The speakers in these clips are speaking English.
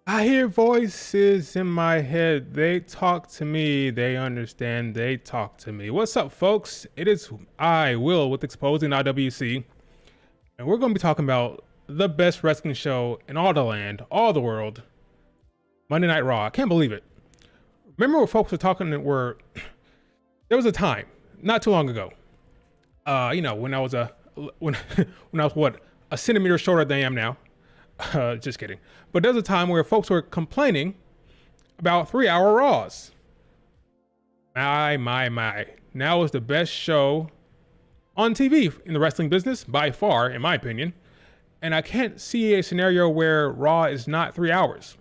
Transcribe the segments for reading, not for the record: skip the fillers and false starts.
I hear voices in my head. They talk to me. They understand. They talk to me. What's up, folks? It is I, Will, with Exposing IWC. And we're going to be talking about the best wrestling show in all the land, all the world. Monday Night Raw. I can't believe it. Remember when folks were talking where there was a time, not too long ago, when I was when I was what, a centimeter shorter than I am now. Just kidding. But there's a time where folks were complaining about 3-hour Raws. My. Now is the best show on TV in the wrestling business, by far, in my opinion. And I can't see a scenario where Raw is not 3 hours.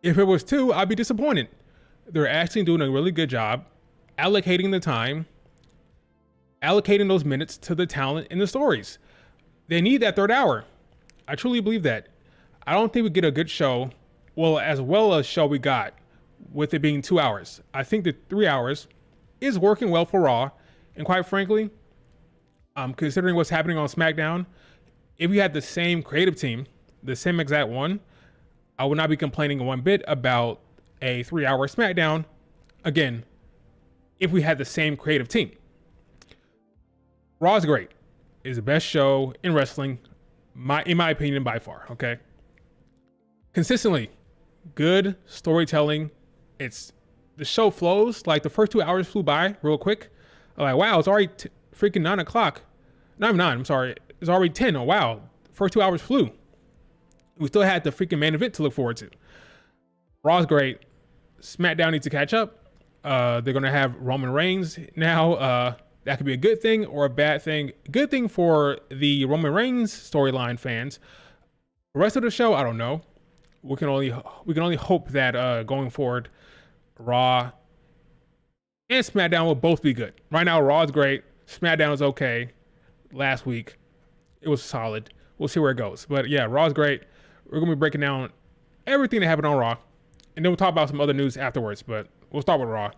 If it was 2, I'd be disappointed. They're actually doing a really good job allocating the time, allocating those minutes to the talent and the stories. They need that third hour. I truly believe that. I don't think we get a good show, as well as show we got, with it being 2 hours. I think that 3 hours is working well for Raw, and quite frankly, considering what's happening on SmackDown, if we had the same creative team, the same exact one, I would not be complaining one bit about a 3-hour SmackDown. Again, if we had the same creative team. Raw is great. It's the best show in wrestling, in my opinion, by far. Okay. Consistently, good storytelling. The show flows. Like the first 2 hours flew by real quick. I'm like, wow, it's already freaking 9 o'clock. No, I'm 9. I'm sorry. It's already 10. Oh, wow. First 2 hours flew. We still had the freaking main event to look forward to. Raw's great. SmackDown needs to catch up. They're going to have Roman Reigns now. That could be a good thing or a bad thing. Good thing for the Roman Reigns storyline fans. The rest of the show, I don't know. We can only hope that going forward, Raw and SmackDown will both be good. Right now, Raw is great. SmackDown is okay. Last week, it was solid. We'll see where it goes. But yeah, Raw is great. We're gonna be breaking down everything that happened on Raw, and then we'll talk about some other news afterwards. But we'll start with Raw.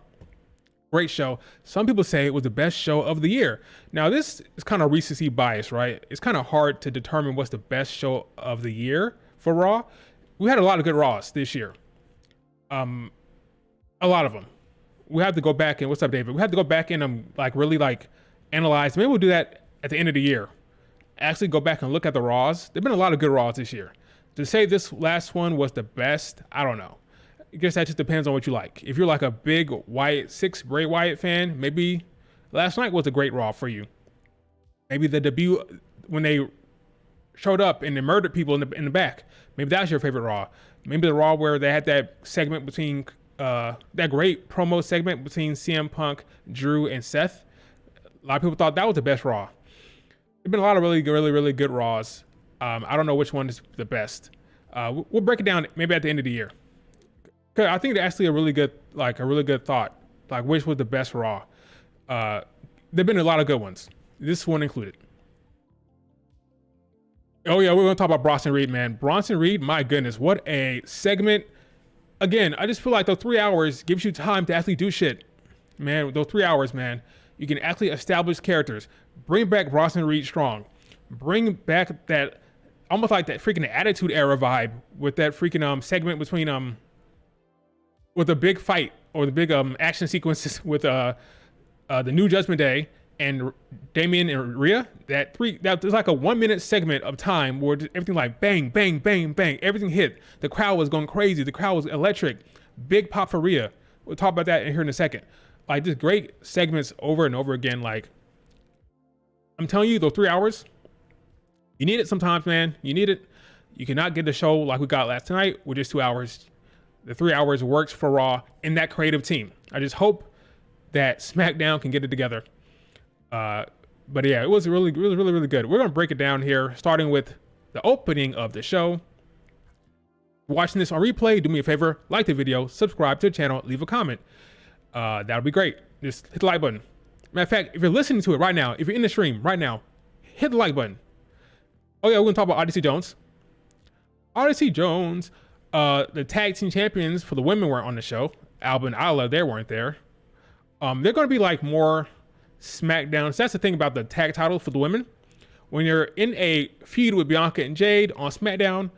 Great show. Some people say it was the best show of the year. Now, this is kind of recency bias, right? It's kind of hard to determine what's the best show of the year for Raw. We had a lot of good Raws this year. A lot of them. We have to go back and, what's up, David? We have to go back and really analyze. Maybe we'll do that at the end of the year. Actually go back and look at the Raws. There've been a lot of good Raws this year. To say this last one was the best, I don't know. I guess that just depends on what you like. If you're like a big Bray Wyatt fan, maybe last night was a great Raw for you. Maybe the debut when they showed up and they murdered people in the back. Maybe that's your favorite Raw. Maybe the Raw where they had that segment between that great promo segment between CM Punk, Drew, and Seth. A lot of people thought that was the best Raw. There's been a lot of really good Raws. I don't know which one is the best. We'll break it down maybe at the end of the year. Cause I think it's actually a really good thought. Like which was the best Raw. There've been a lot of good ones. This one included. Oh yeah, we're gonna talk about Bronson Reed, man. Bronson Reed, my goodness, what a segment. Again, I just feel like those 3 hours gives you time to actually do shit. Man, those 3 hours, man. You can actually establish characters. Bring back Bronson Reed strong. Bring back that, almost like that freaking Attitude Era vibe with that freaking segment between with the big fight or the big action sequences with the New Judgment Day and Damian and Rhea. That was like a 1 minute segment of time where everything like bang, bang, bang, bang, everything hit. The crowd was going crazy. The crowd was electric. Big pop for Rhea. We'll talk about that here in a second. Like just great segments over and over again. Like I'm telling you, those 3 hours, you need it sometimes, man. You need it. You cannot get the show like we got last night with just 2 hours. The 3 hours works for Raw in that creative team. I just hope that SmackDown can get it together. But yeah, it was really good. We're going to break it down here, starting with the opening of the show. Watching this on replay, do me a favor, like the video, subscribe to the channel, leave a comment. That would be great. Just hit the like button. Matter of fact, if you're listening to it right now, if you're in the stream right now, hit the like button. Oh yeah, we're going to talk about Odyssey Jones. Odyssey Jones, the tag team champions for the women weren't on the show. Alba and Isla, they weren't there. They're going to be like more SmackDown. So that's the thing about the tag title for the women. When you're in a feud with Bianca and Jade on SmackDown,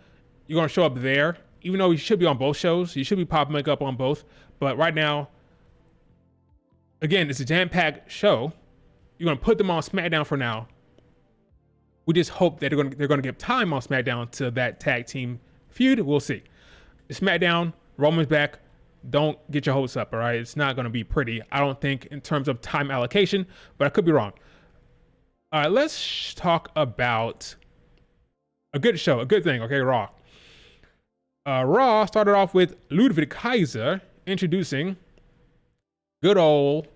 you're going to show up there even though he should be on both shows, he should be popping up on both. But right now, again, it's a jam-packed show. You're gonna put them on SmackDown for now. We just hope that they're gonna give time on SmackDown to that tag team feud. We'll see. SmackDown, Roman's back. Don't get your hopes up, all right? It's not gonna be pretty, I don't think, in terms of time allocation, but I could be wrong. All right, let's talk about a good show, a good thing. Okay, Raw. Raw started off with Ludwig Kaiser introducing good old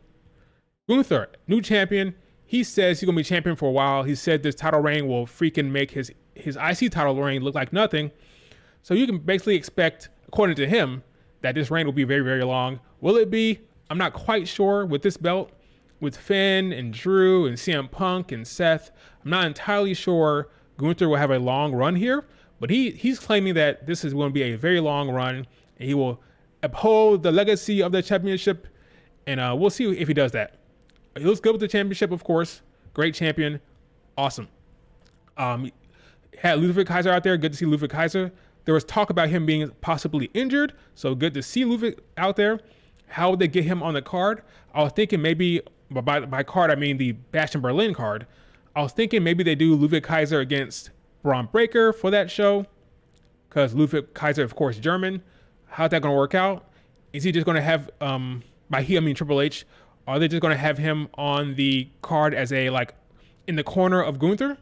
Gunther, new champion. He says he's gonna be champion for a while. He said this title reign will freaking make his IC title reign look like nothing. So you can basically expect, according to him, that this reign will be very, very long. Will it be? I'm not quite sure with this belt, with Finn and Drew and CM Punk and Seth. I'm not entirely sure Gunther will have a long run here, but he's claiming that this is going to be a very long run, and he will uphold the legacy of the championship, and we'll see if he does that. He looks good with the championship, of course. Great champion. Awesome. Had Ludwig Kaiser out there. Good to see Ludwig Kaiser. There was talk about him being possibly injured, so good to see Ludwig out there. How would they get him on the card? I was thinking maybe, by card I mean the Bash in Berlin card. I was thinking maybe they do Ludwig Kaiser against Braun Breaker for that show, because Ludwig Kaiser, of course, German. How's that going to work out? Is he just going to have, by he I mean Triple H, are they just going to have him on the card as a, like, in the corner of Gunther?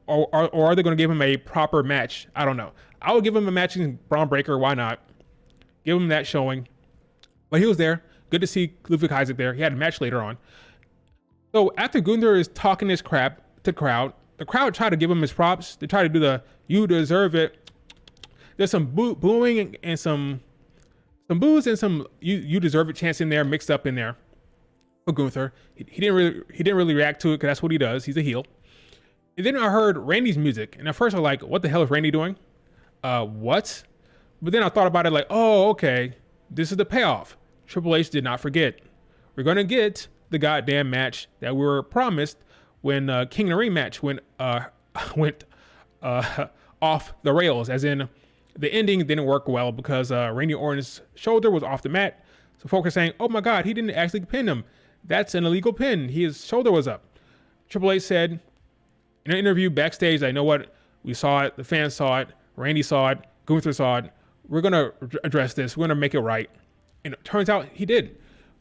Or are they going to give him a proper match? I don't know. I would give him a match against Braun Breaker. Why not? Give him that showing. But he was there. Good to see Ludwig Kaiser there. He had a match later on. So after Gunther is talking this crap to the crowd tried to give him his props. They tried to do the "you deserve it." There's some booing and some boos and some "you deserve it" chants in there, mixed up in there for Gunther. He didn't really react to it because that's what he does. He's a heel. And then I heard Randy's music, and at first I was like, "What the hell is Randy doing?" What? But then I thought about it like, "Oh, okay, this is the payoff." Triple H did not forget. We're gonna get the goddamn match that we were promised when King of the Ring match went off the rails, as in the ending didn't work well because Randy Orton's shoulder was off the mat. So folks are saying, "Oh my God, he didn't actually pin him. That's an illegal pin. His shoulder was up." Triple H said in an interview backstage, "I know what, we saw it, the fans saw it, Randy saw it, Gunther saw it. We're gonna address this. We're gonna make it right." And it turns out he did.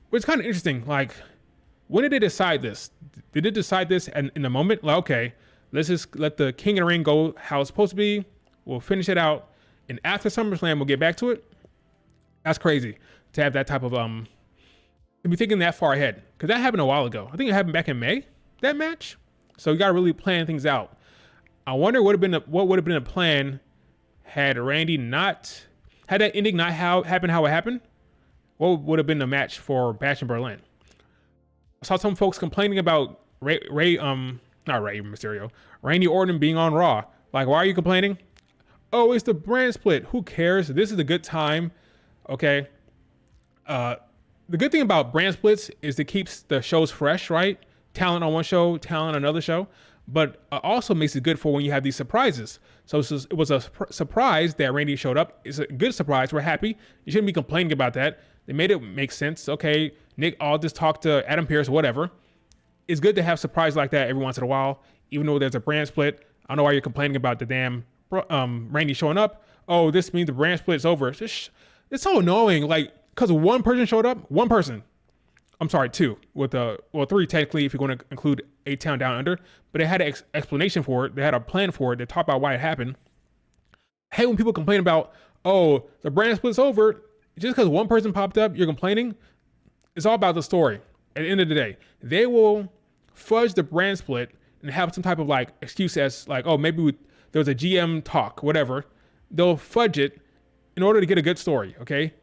But it's kind of interesting. Like, when did they decide this? Did they decide this in the moment? Like, okay, let's just let the King of the Ring go how it's supposed to be. We'll finish it out, and after SummerSlam, we'll get back to it. That's crazy to have that type of to be thinking that far ahead, because that happened a while ago. I think it happened back in May, that match. So you got to really plan things out. I wonder what would have been a plan had Randy not had that ending not happen how it happened. What would have been the match for Bash in Berlin? I saw some folks complaining about not Rey Mysterio, Randy Orton being on Raw. Like, why are you complaining? Oh, it's the brand split. Who cares? This is a good time. Okay. The good thing about brand splits is it keeps the shows fresh, right? Talent on one show, talent on another show. But also makes it good for when you have these surprises. So it was a surprise that Randy showed up. It's a good surprise. We're happy. You shouldn't be complaining about that. They made it make sense. Okay, Nick, I'll just talk to Adam Pearce or whatever. It's good to have surprises like that every once in a while, even though there's a brand split. I don't know why you're complaining about the damn Randy showing up. Oh, this means the brand split is over. It's so annoying. Like, because one person showed up, one person. I'm sorry, two. Three technically if you're going to include A-Town Down Under. But they had an explanation for it. They had a plan for it. They talked about why it happened. I hate when people complain about, oh, the brand split's over. Just because one person popped up, you're complaining. It's all about the story. At the end of the day, they will fudge the brand split and have some type of like excuse as like, oh, maybe there was a GM talk, whatever. They'll fudge it in order to get a good story, okay?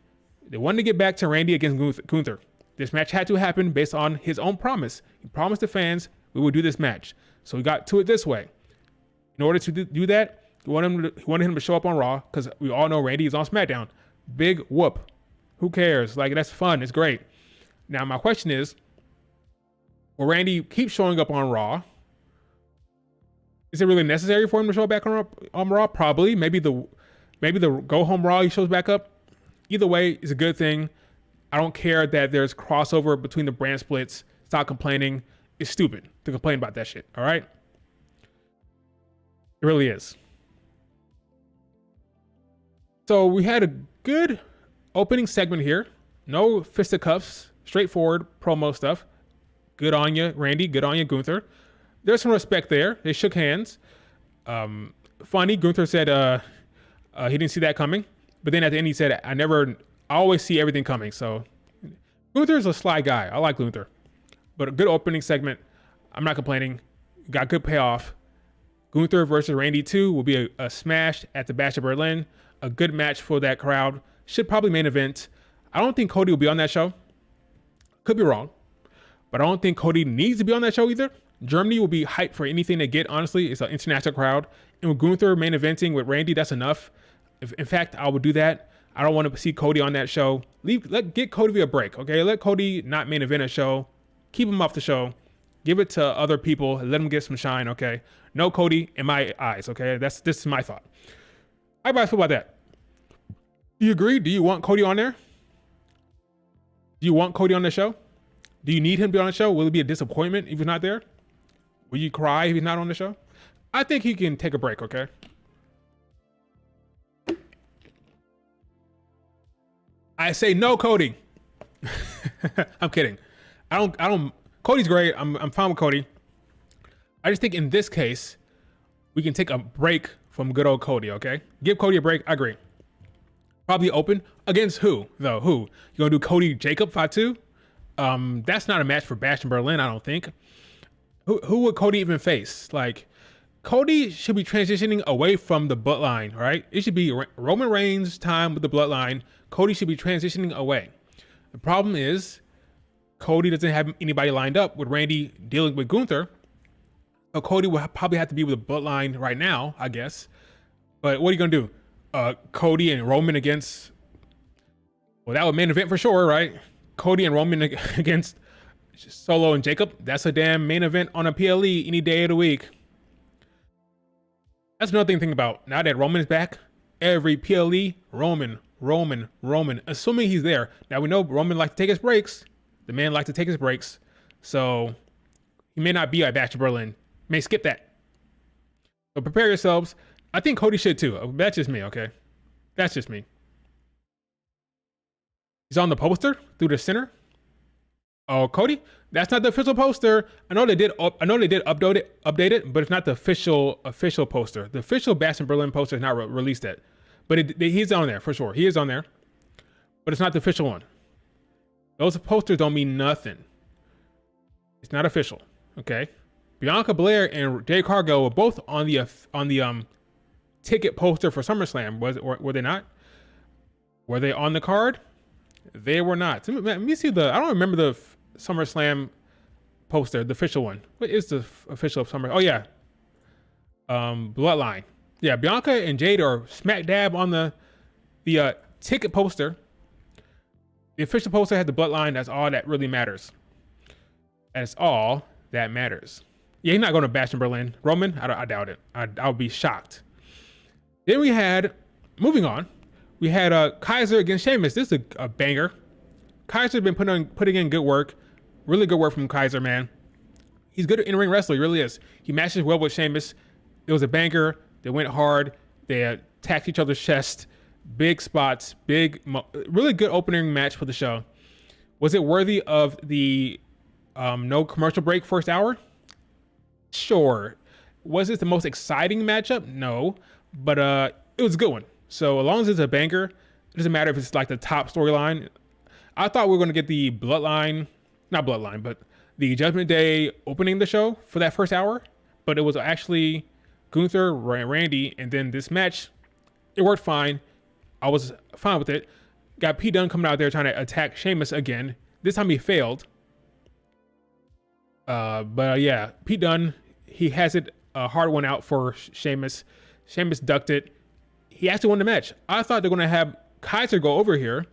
They wanted to get back to Randy against Gunther. This match had to happen based on his own promise. He promised the fans we would do this match. So we got to it this way. In order to do that, he wanted him to show up on Raw because we all know Randy is on SmackDown. Big whoop. Who cares? Like, that's fun. It's great. Now, my question is, will Randy keep showing up on Raw? Is it really necessary for him to show back on Raw? Probably. Maybe the Maybe the go home Raw he shows back up. Either way, it's a good thing. I don't care that there's crossover between the brand splits. Stop complaining. It's stupid to complain about that shit. All right. It really is. So we had a good opening segment here. No fisticuffs, straightforward promo stuff. Good on you, Randy. Good on you, Gunther. There's some respect there. They shook hands. Funny, Gunther said he didn't see that coming. But then at the end he said, I always see everything coming. So Gunther's a sly guy. I like Gunther. But a good opening segment. I'm not complaining. Got good payoff. Gunther versus Randy 2 will be a smash at the Bash of Berlin. A good match for that crowd. Should probably main event. I don't think Cody will be on that show. Could be wrong. But I don't think Cody needs to be on that show either. Germany will be hyped for anything they get, honestly. It's an international crowd. And with Gunther main eventing with Randy, that's enough. In fact, I would do that. I don't want to see Cody on that show. Get Cody a break, okay? Let Cody not main event a show. Keep him off the show. Give it to other people. Let him get some shine, okay? No Cody in my eyes, okay? This is my thought. How do I feel about that? Do you agree? Do you want Cody on there? Do you want Cody on the show? Do you need him to be on the show? Will it be a disappointment if he's not there? Will you cry if he's not on the show? I think he can take a break, okay? I say no, Cody. I'm kidding. I don't. Cody's great. I'm fine with Cody. I just think in this case, we can take a break from good old Cody, okay? Give Cody a break. I agree. Probably open. Against who, though? Who? You gonna do Cody Jacob Fatu? That's not a match for Bash in Berlin, I don't think. Who would Cody even face? Like, Cody should be transitioning away from the bloodline, right? It should be Roman Reigns' time with the bloodline. Cody should be transitioning away. The problem is, Cody doesn't have anybody lined up with Randy dealing with Gunther. So Cody will probably have to be with the bloodline right now, I guess. But what are you gonna do? Cody and Roman against, well, that would main event for sure, right? Cody and Roman against Solo and Jacob. That's a damn main event on a PLE any day of the week. That's another thing to think about. Now that Roman is back, every PLE, Roman. Assuming he's there. Now we know Roman likes to take his breaks. The man likes to take his breaks. So he may not be at Bash of Berlin. May skip that. So prepare yourselves. I think Cody should too. That's just me, okay? That's just me. He's on the poster through the center. Oh, Cody, that's not the official poster. I know they did update it, but it's not the official poster. The official Bash in Berlin poster is not released yet, but he's on there for sure. He is on there, but it's not the official one. Those posters don't mean nothing. It's not official, okay? Bianca Belair and Jade Cargill were both on the ticket poster for SummerSlam. Were they not? Were they on the card? They were not. Let me see I don't remember the SummerSlam poster, the official one. What is the official Summer? Oh yeah, Bloodline. Yeah, Bianca and Jade are smack dab on the ticket poster. The official poster had the Bloodline. That's all that really matters. That's all that matters. Yeah, he's not going to Bash in Berlin. Roman, I doubt it. I would be shocked. Then we had, moving on, we had Kaiser against Sheamus. This is a banger. Kaiser's been putting in good work. Really good work from Kaiser, man. He's good at in-ring wrestler. He really is. He matches well with Sheamus. It was a banger. They went hard. They attacked each other's chest. Big spots. Really good opening match for the show. Was it worthy of the no commercial break first hour? Sure. Was it the most exciting matchup? No. But it was a good one. So as long as it's a banger, it doesn't matter if it's like the top storyline. I thought we were going to get the not Bloodline, but the Judgment Day opening the show for that first hour. But it was actually Gunther, Randy, and then this match, it worked fine. I was fine with it. Got Pete Dunne coming out there trying to attack Sheamus again. This time he failed. But yeah, Pete Dunne, he has it a hard one out for Sheamus. Sheamus ducked it. He actually won the match. I thought they're going to have Kaiser go over here.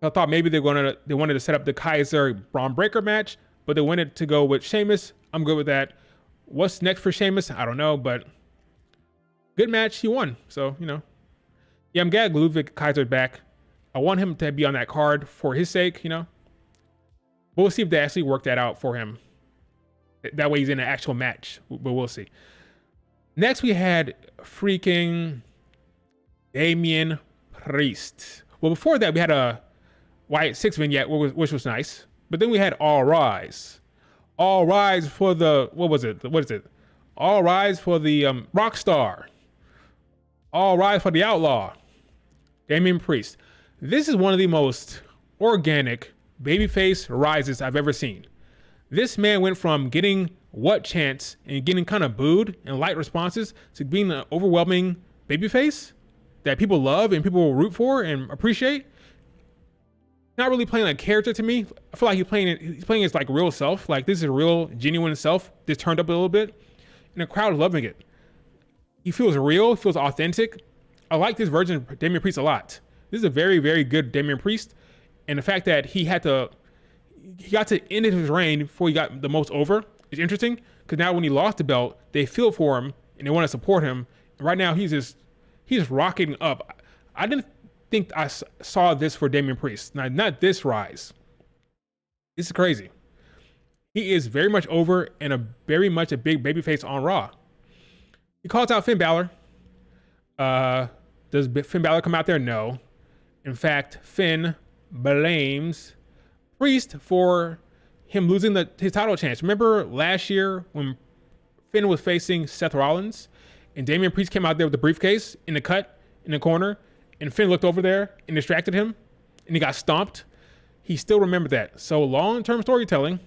I thought maybe they wanted to set up the Kaiser Braun Breaker match, but they wanted to go with Sheamus. I'm good with that. What's next for Sheamus? I don't know, but good match. He won. So, you know, Yeah, I'm glad Ludwig Kaiser's back. I want him to be on that card for his sake, you know. But we'll see if they actually work that out for him. That way he's in an actual match, but we'll see. Next we had freaking Damian Priest. Well, before that we had a Wyatt 6 vignette, which was nice. But then we had All Rise. All Rise for the, what was it? What is it? All Rise for the Rockstar. All Rise for the Outlaw. Damian Priest. This is one of the most organic babyface rises I've ever seen. This man went from getting what chance and getting kind of booed and light responses to being an overwhelming babyface that people love and people will root for and appreciate. Not really playing like character to me. I feel like he's playing his like real self. Like this is a real, genuine self. Just turned up a little bit, and the crowd is loving it. He feels real. Feels authentic. I like this version of Damian Priest a lot. This is a very, very good Damian Priest, and the fact that he got to end his reign before he got the most over is interesting. Because now when he lost the belt, they feel for him and they want to support him. And right now he's just rocking up. I didn't think I saw this for Damian Priest. Now, not this rise. This is crazy. He is very much over and very much a big babyface on Raw. He calls out Finn Balor. Does Finn Balor come out there? No. In fact, Finn blames Priest for him losing his title chance. Remember last year when Finn was facing Seth Rollins and Damian Priest came out there with the briefcase in the cut in the corner, and Finn looked over there and distracted him and he got stomped? He still remembered that. So long-term storytelling,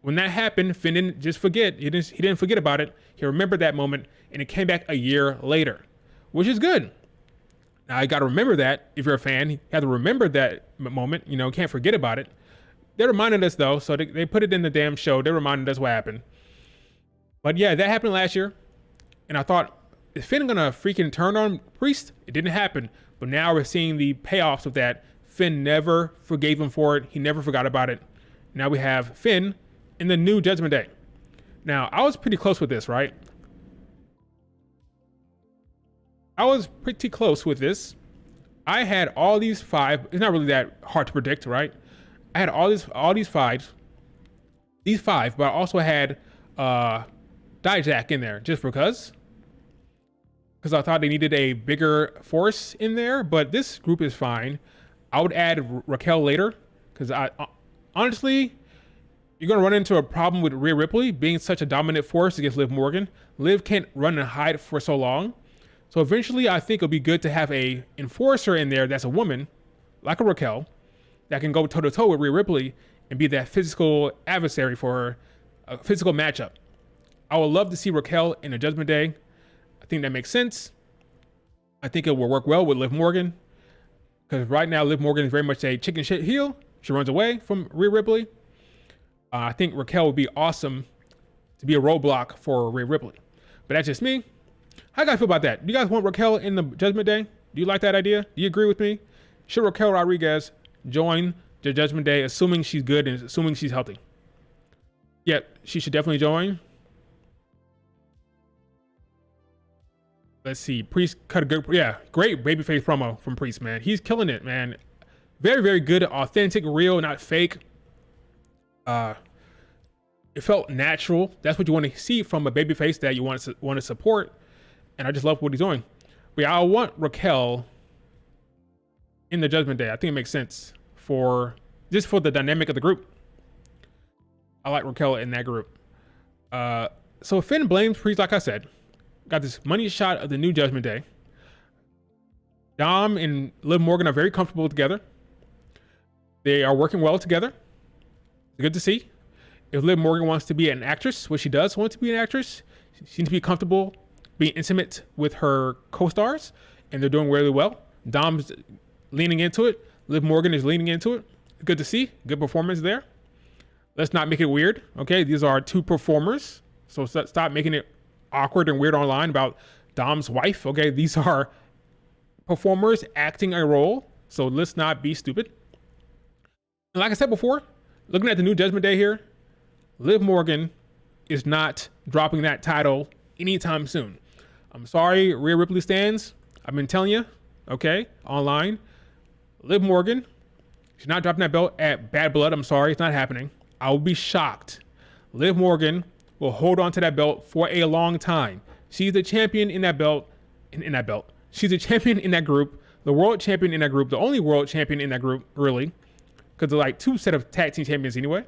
when that happened, Finn didn't just forget. He didn't forget about it. He remembered that moment and it came back a year later, which is good. Now you got to remember that. If you're a fan, you have to remember that moment. You know, can't forget about it. They reminded us though, so they put it in the damn show. They reminded us what happened. But yeah, that happened last year, and I thought, is Finn gonna freaking turn on Priest? It didn't happen. But now we're seeing the payoffs of that. Finn never forgave him for it. He never forgot about it. Now we have Finn in the new Judgment Day. Now I was pretty close with this, right? I was pretty close with this. I had all these 5. It's not really that hard to predict, right? I had all these 5, but I also had Dijak in there just because I thought they needed a bigger force in there. But this group is fine. I would add Raquel later because I honestly, you're gonna run into a problem with Rhea Ripley being such a dominant force against Liv Morgan. Liv can't run and hide for so long. So eventually, I think it'll be good to have a enforcer in there that's a woman, like a Raquel, that can go toe-to-toe with Rhea Ripley and be that physical adversary for a physical matchup. I would love to see Raquel in a Judgment Day. I think that makes sense. I think it will work well with Liv Morgan, because right now Liv Morgan is very much a chicken shit heel. She runs away from Rhea Ripley. I think Raquel would be awesome to be a roadblock for Rhea Ripley. But that's just me. How do you guys feel about that? Do you guys want Raquel in the Judgment Day? Do you like that idea? Do you agree with me? Should Raquel Rodriguez join the Judgment Day, assuming she's good and assuming she's healthy? Yeah, she should definitely join. Let's see. Priest cut a good, great babyface promo from Priest, man. He's killing it, man. Very, very good, authentic, real, not fake. It felt natural. That's what you want to see from a babyface that you want to support. And I just love what he's doing. But yeah, I want Raquel in the Judgment Day. I think it makes sense for the dynamic of the group. I like Raquel in that group. So Finn blames Priest, like I said. Got this money shot of the new Judgment Day. Dom and Liv Morgan are very comfortable together. They are working well together. It's good to see. If Liv Morgan wants to be an actress, which she does want to be an actress, she seems to be comfortable being intimate with her co-stars, and they're doing really well. Dom's leaning into it. Liv Morgan is leaning into it. Good to see. Good performance there. Let's not make it weird. Okay, these are 2 performers, so stop making it awkward and weird online about Dom's wife. Okay, these are performers acting a role, so let's not be stupid. And like I said before, looking at the new Judgment Day here, Liv Morgan is not dropping that title anytime soon. I'm sorry, Rhea Ripley stands. I've been telling you, okay, online. Liv Morgan, she's not dropping that belt at Bad Blood. I'm sorry, it's not happening. I will be shocked. Liv Morgan will hold on to that belt for a long time. She's the champion in that belt. In that belt, she's a champion in that group, the world champion in that group, the only world champion in that group, really, because they're like two set of tag team champions anyway.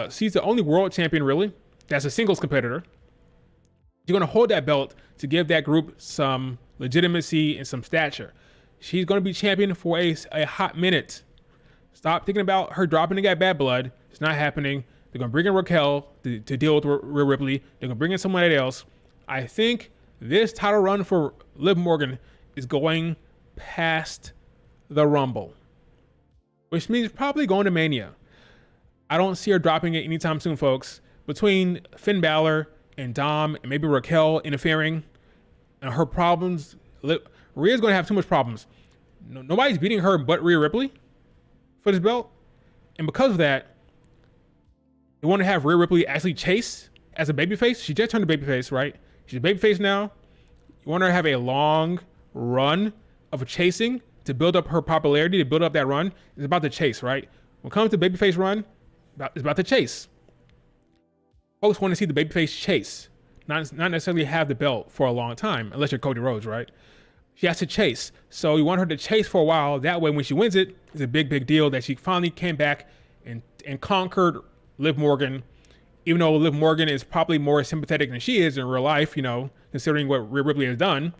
She's the only world champion, really, that's a singles competitor. You're going to hold that belt to give that group some legitimacy and some stature. She's going to be champion for a hot minute. Stop thinking about her dropping the guy Bad Blood. It's not happening. They're going to bring in Raquel to deal with Rhea Ripley. They're going to bring in someone else. I think this title run for Liv Morgan is going past the Rumble, which means probably going to Mania. I don't see her dropping it anytime soon, folks. Between Finn Balor and Dom and maybe Raquel interfering and her problems, Rhea's going to have too much problems. Nobody's beating her but Rhea Ripley for this belt. And because of that, they want to have Rhea Ripley actually chase as a babyface. She just turned a babyface, right? She's a babyface now. You want her to have a long run of chasing to build up her popularity, to build up that run. It's about the chase, right? When it comes to babyface run, it's about the chase. Folks want to see the babyface chase, not necessarily have the belt for a long time, unless you're Cody Rhodes, right? She has to chase. So you want her to chase for a while. That way, when she wins it, it's a big, big deal that she finally came back and conquered Liv Morgan. Even though Liv Morgan is probably more sympathetic than she is in real life, considering what Rhea Ripley has done.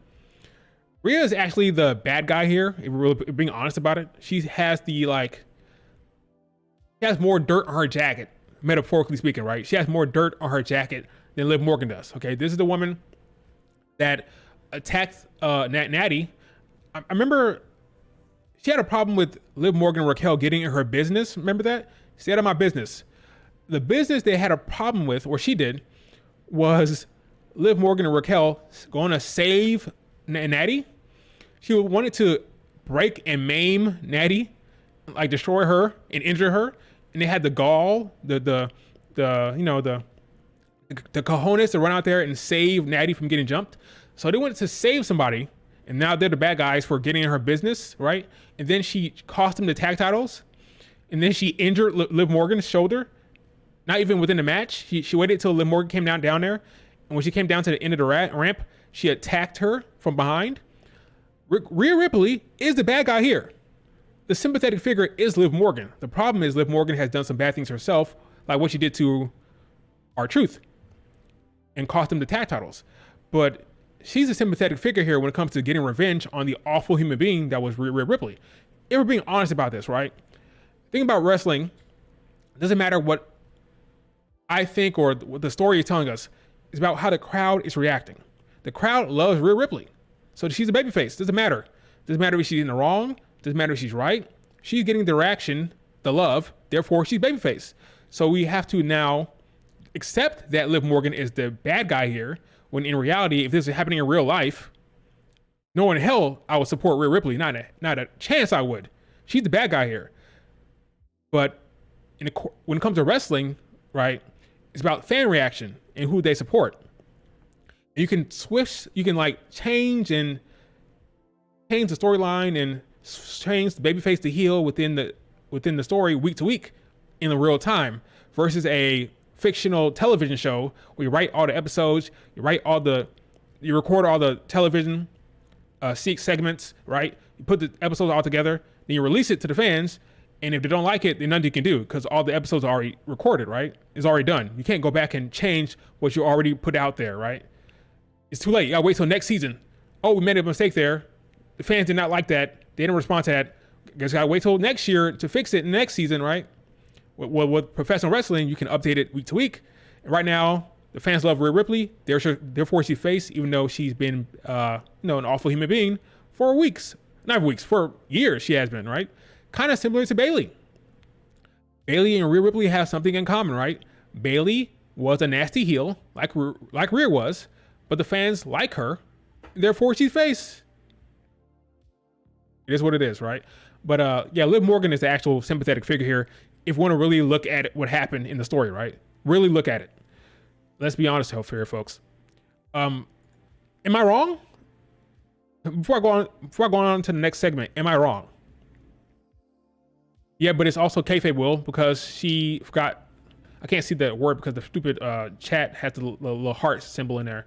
Rhea is actually the bad guy here, if we're really being honest about it. She has she has more dirt on her jacket, metaphorically speaking, right? She has more dirt on her jacket than Liv Morgan does, okay? This is the woman that attacked Natty. I remember she had a problem with Liv Morgan and Raquel getting in her business. Remember that? Stay out of my business. The business they had a problem with, or she did, was Liv Morgan and Raquel going to save Natty. She wanted to break and maim Natty, like destroy her and injure her. And they had the gall, the cojones to run out there and save Natty from getting jumped. So they wanted to save somebody, and now they're the bad guys for getting in her business, right? And then she cost them the tag titles, and then she injured Liv Morgan's shoulder. Not even within the match. She waited till Liv Morgan came down there, and when she came down to the end of the ramp, she attacked her from behind. Rhea Ripley is the bad guy here. The sympathetic figure is Liv Morgan. The problem is Liv Morgan has done some bad things herself, like what she did to R-Truth and cost them the tag titles. But she's a sympathetic figure here when it comes to getting revenge on the awful human being that was Rhea Ripley. If we're being honest about this, right? The thing about wrestling, it doesn't matter what I think or what the story is telling us, it's about how the crowd is reacting. The crowd loves Rhea Ripley. So she's a babyface. Doesn't matter. Doesn't matter if she's in the wrong. Doesn't matter if she's right. She's getting the reaction, the love. Therefore, she's babyface. So we have to now accept that Liv Morgan is the bad guy here, when in reality, if this is happening in real life, no in hell I would support Rhea Ripley. Not a chance I would. She's the bad guy here. But when it comes to wrestling, right, it's about fan reaction and who they support. And you can switch, you can like change the storyline and change the babyface to heel within the story week to week in the real time, versus a fictional television show where you write all the episodes, you record all the television segments, right? You put the episodes all together, then you release it to the fans, and if they don't like it, then nothing you can do because all the episodes are already recorded, right? It's already done. You can't go back and change what you already put out there, right? It's too late. You gotta wait till next season. Oh, we made a mistake there. The fans did not like that. They didn't respond to that. Guess gotta wait till next year to fix it in the next season, right? With professional wrestling, you can update it week to week. And right now, the fans love Rhea Ripley. Therefore, she's face, even though she's been, an awful human being for for years. She has been, right? Kind of similar to Bayley. Bayley and Rhea Ripley have something in common, right? Bayley was a nasty heel, like Rhea was, but the fans like her. Therefore, she's face. It is what it is, right? But Liv Morgan is the actual sympathetic figure here. If we want to really look at what happened in the story, right? Really look at it. Let's be honest here, folks. Am I wrong? before I go on to the next segment, am I wrong? Yeah, but it's also kayfabe will because she forgot. I can't see the word because the stupid chat has the little heart symbol in there.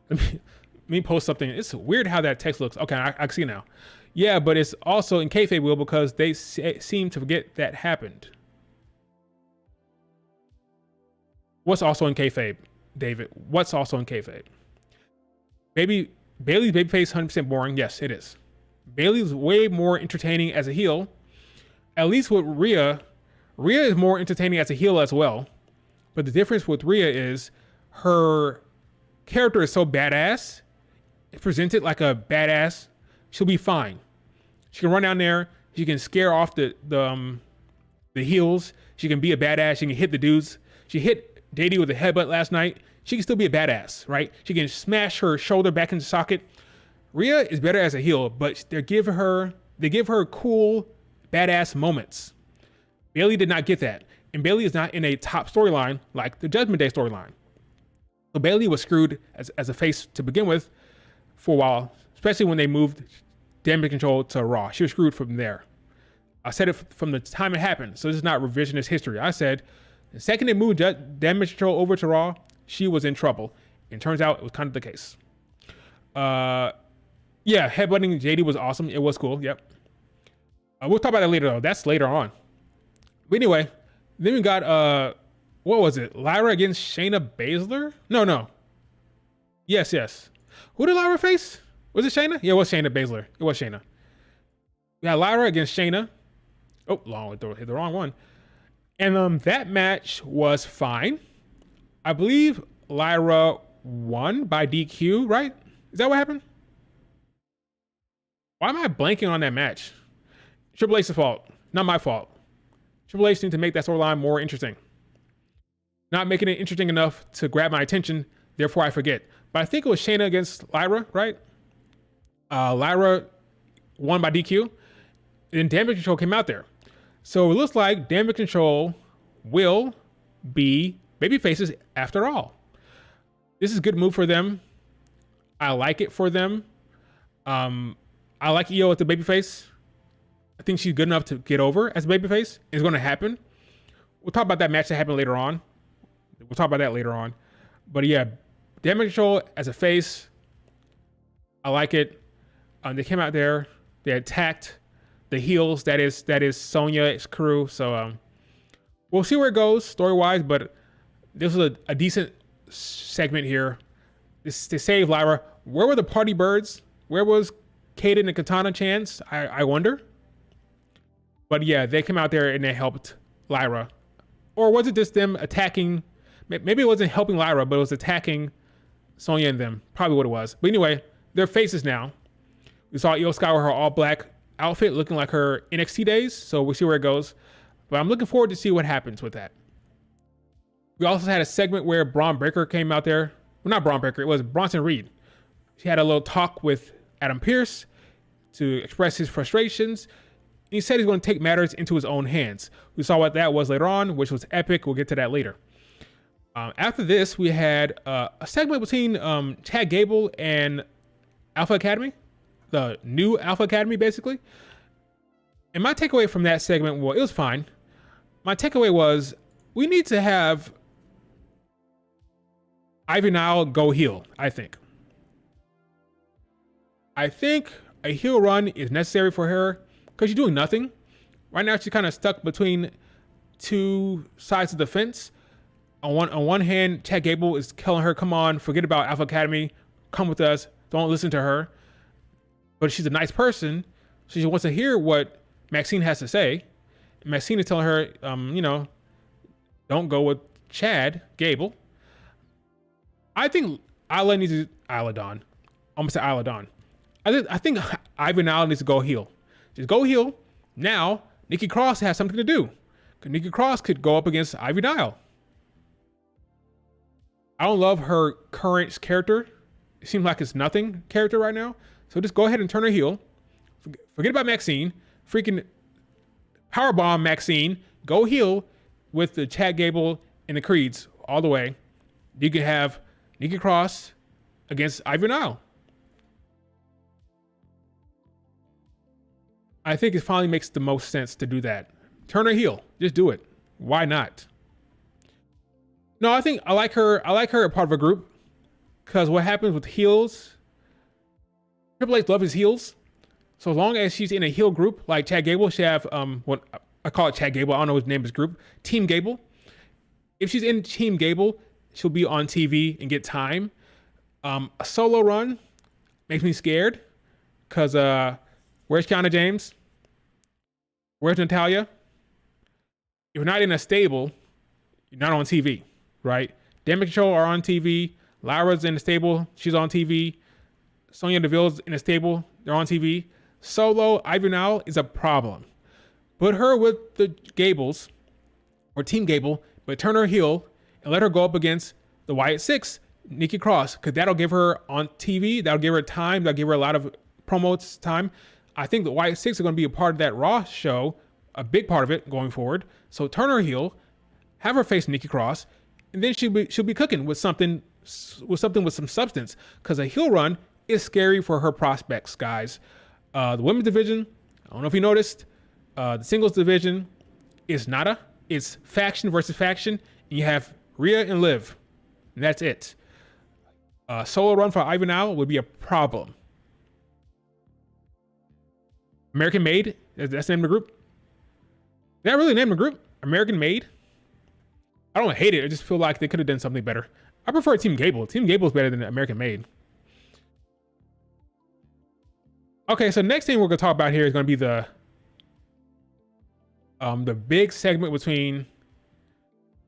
Let me post something. It's weird how that text looks. Okay, I see now. Yeah, but it's also in kayfabe will because they seem to forget that happened. What's also in kayfabe, David? What's also in kayfabe? Bailey's babyface 100% boring. Yes, it is. Bailey's way more entertaining as a heel. At least with Rhea is more entertaining as a heel as well. But the difference with Rhea is her character is so badass. It's presented like a badass. She'll be fine. She can run down there. She can scare off the heels. She can be a badass. She can hit the dudes. She hit JD with a headbutt last night. She can still be a badass, right? She can smash her shoulder back into socket. Rhea is better as a heel, but they give her cool, badass moments. Bayley did not get that. And Bayley is not in a top storyline like the Judgment Day storyline. So Bayley was screwed as a face to begin with for a while, especially when they moved Damage Control to Raw. She was screwed from there. I said it from the time it happened, so this is not revisionist history. I said the second they moved Damage Control over to Raw, she was in trouble. And turns out it was kind of the case. Yeah, headbutting JD was awesome. It was cool. Yep. We'll talk about that later, though. That's later on. But anyway, then we got, what was it? Lyra against Shayna Baszler? No. Yes. Who did Lyra face? Was it Shayna? Yeah, it was Shayna Baszler. It was Shayna. We had Lyra against Shayna. Oh, hit the wrong one. And that match was fine. I believe Lyra won by DQ, right? Is that what happened? Why am I blanking on that match? Triple H's fault, not my fault. Triple H needs to make that storyline more interesting. Not making it interesting enough to grab my attention, therefore I forget. But I think it was Shayna against Lyra, right? Lyra won by DQ, and Damage Control came out there. So it looks like Damage Control will be babyfaces after all. This is a good move for them. I like it for them. I like Io as the babyface. I think she's good enough to get over as a babyface. It's going to happen. We'll talk about that match that happened later on. We'll talk about that later on. But yeah, Damage Control as a face, I like it. They came out there. They attacked the heels. That is Sonya's crew. So we'll see where it goes story-wise. But this was a decent segment here. This to save Lyra. Where were the party birds? Where was Kaden and Katana Chance? I wonder. But yeah, they came out there and they helped Lyra. Or was it just them attacking? Maybe it wasn't helping Lyra, but it was attacking Sonya and them. Probably what it was. But anyway, they're faces now. We saw Io Sky with her all black outfit looking like her NXT days. So we'll see where it goes. But I'm looking forward to see what happens with that. We also had a segment where Braun Breaker came out there. Well, not Braun Breaker. It was Bronson Reed. He had a little talk with Adam Pearce to express his frustrations. He said he's going to take matters into his own hands. We saw what that was later on, which was epic. We'll get to that later. After this, we had a segment between Chad Gable and Alpha Academy, the new Alpha Academy, basically. And my takeaway from that segment, well, it was fine. My takeaway was we need to have Ivy Nile go heel, I think. I think a heel run is necessary for her because she's doing nothing. Right now, she's kind of stuck between two sides of the fence. On one hand, Chad Gable is telling her, come on, forget about Alpha Academy. Come with us. Don't listen to her. But she's a nice person. So she wants to hear what Maxine has to say. And Maxine is telling her, don't go with Chad Gable. I think Isla needs to... Isla Dawn. I'm going to say Isla Dawn. I think Ivy Nile needs to go heel. Just go heel. Now, Nikki Cross has something to do. Because Nikki Cross could go up against Ivy Nile. I don't love her current character. It seems like it's nothing character right now. So just go ahead and turn her heel. Forget about Maxine. Freaking powerbomb Maxine. Go heel with the Chad Gable and the Creeds all the way. You can have Nikki Cross against Ivy Nile. I think it finally makes the most sense to do that. Turn her heel. Just do it. Why not? No, I think I like her. I like her a part of a group because what happens with heels, Triple H loves his heels. So as long as she's in a heel group, like Chad Gable, she have what I call it Chad Gable. I don't know his name, his group, Team Gable. If she's in Team Gable, she'll be on TV and get time. A solo run makes me scared because where's Kiana James? Where's Natalia? If you're not in a stable, you're not on TV, right? Damage Control are on TV. Lyra's in the stable, she's on TV. Sonya Deville's in the stable, they're on TV. Solo, Ivy Now is a problem. Put her with the Gables, or Team Gable, but turn her heel and let her go up against the Wyatt Six, Nikki Cross, because that'll give her on TV, that'll give her time, that'll give her a lot of promos time. I think the Wyatt Six are going to be a part of that Raw show, a big part of it going forward. So turn her heel, have her face Nikki Cross, and then she'll be cooking with something with some substance. Because a heel run is scary for her prospects, guys. The women's division, I don't know if you noticed, the singles division is nada. It's faction versus faction. And you have Rhea and Liv, and that's it. Solo run for Ivy Now would be a problem. American Made, that's the name of the group. Did I really name the group American Made? I don't hate it. I just feel like they could have done something better. I prefer Team Gable. Team Gable is better than American Made. Okay, so next thing we're gonna talk about here is gonna be the big segment between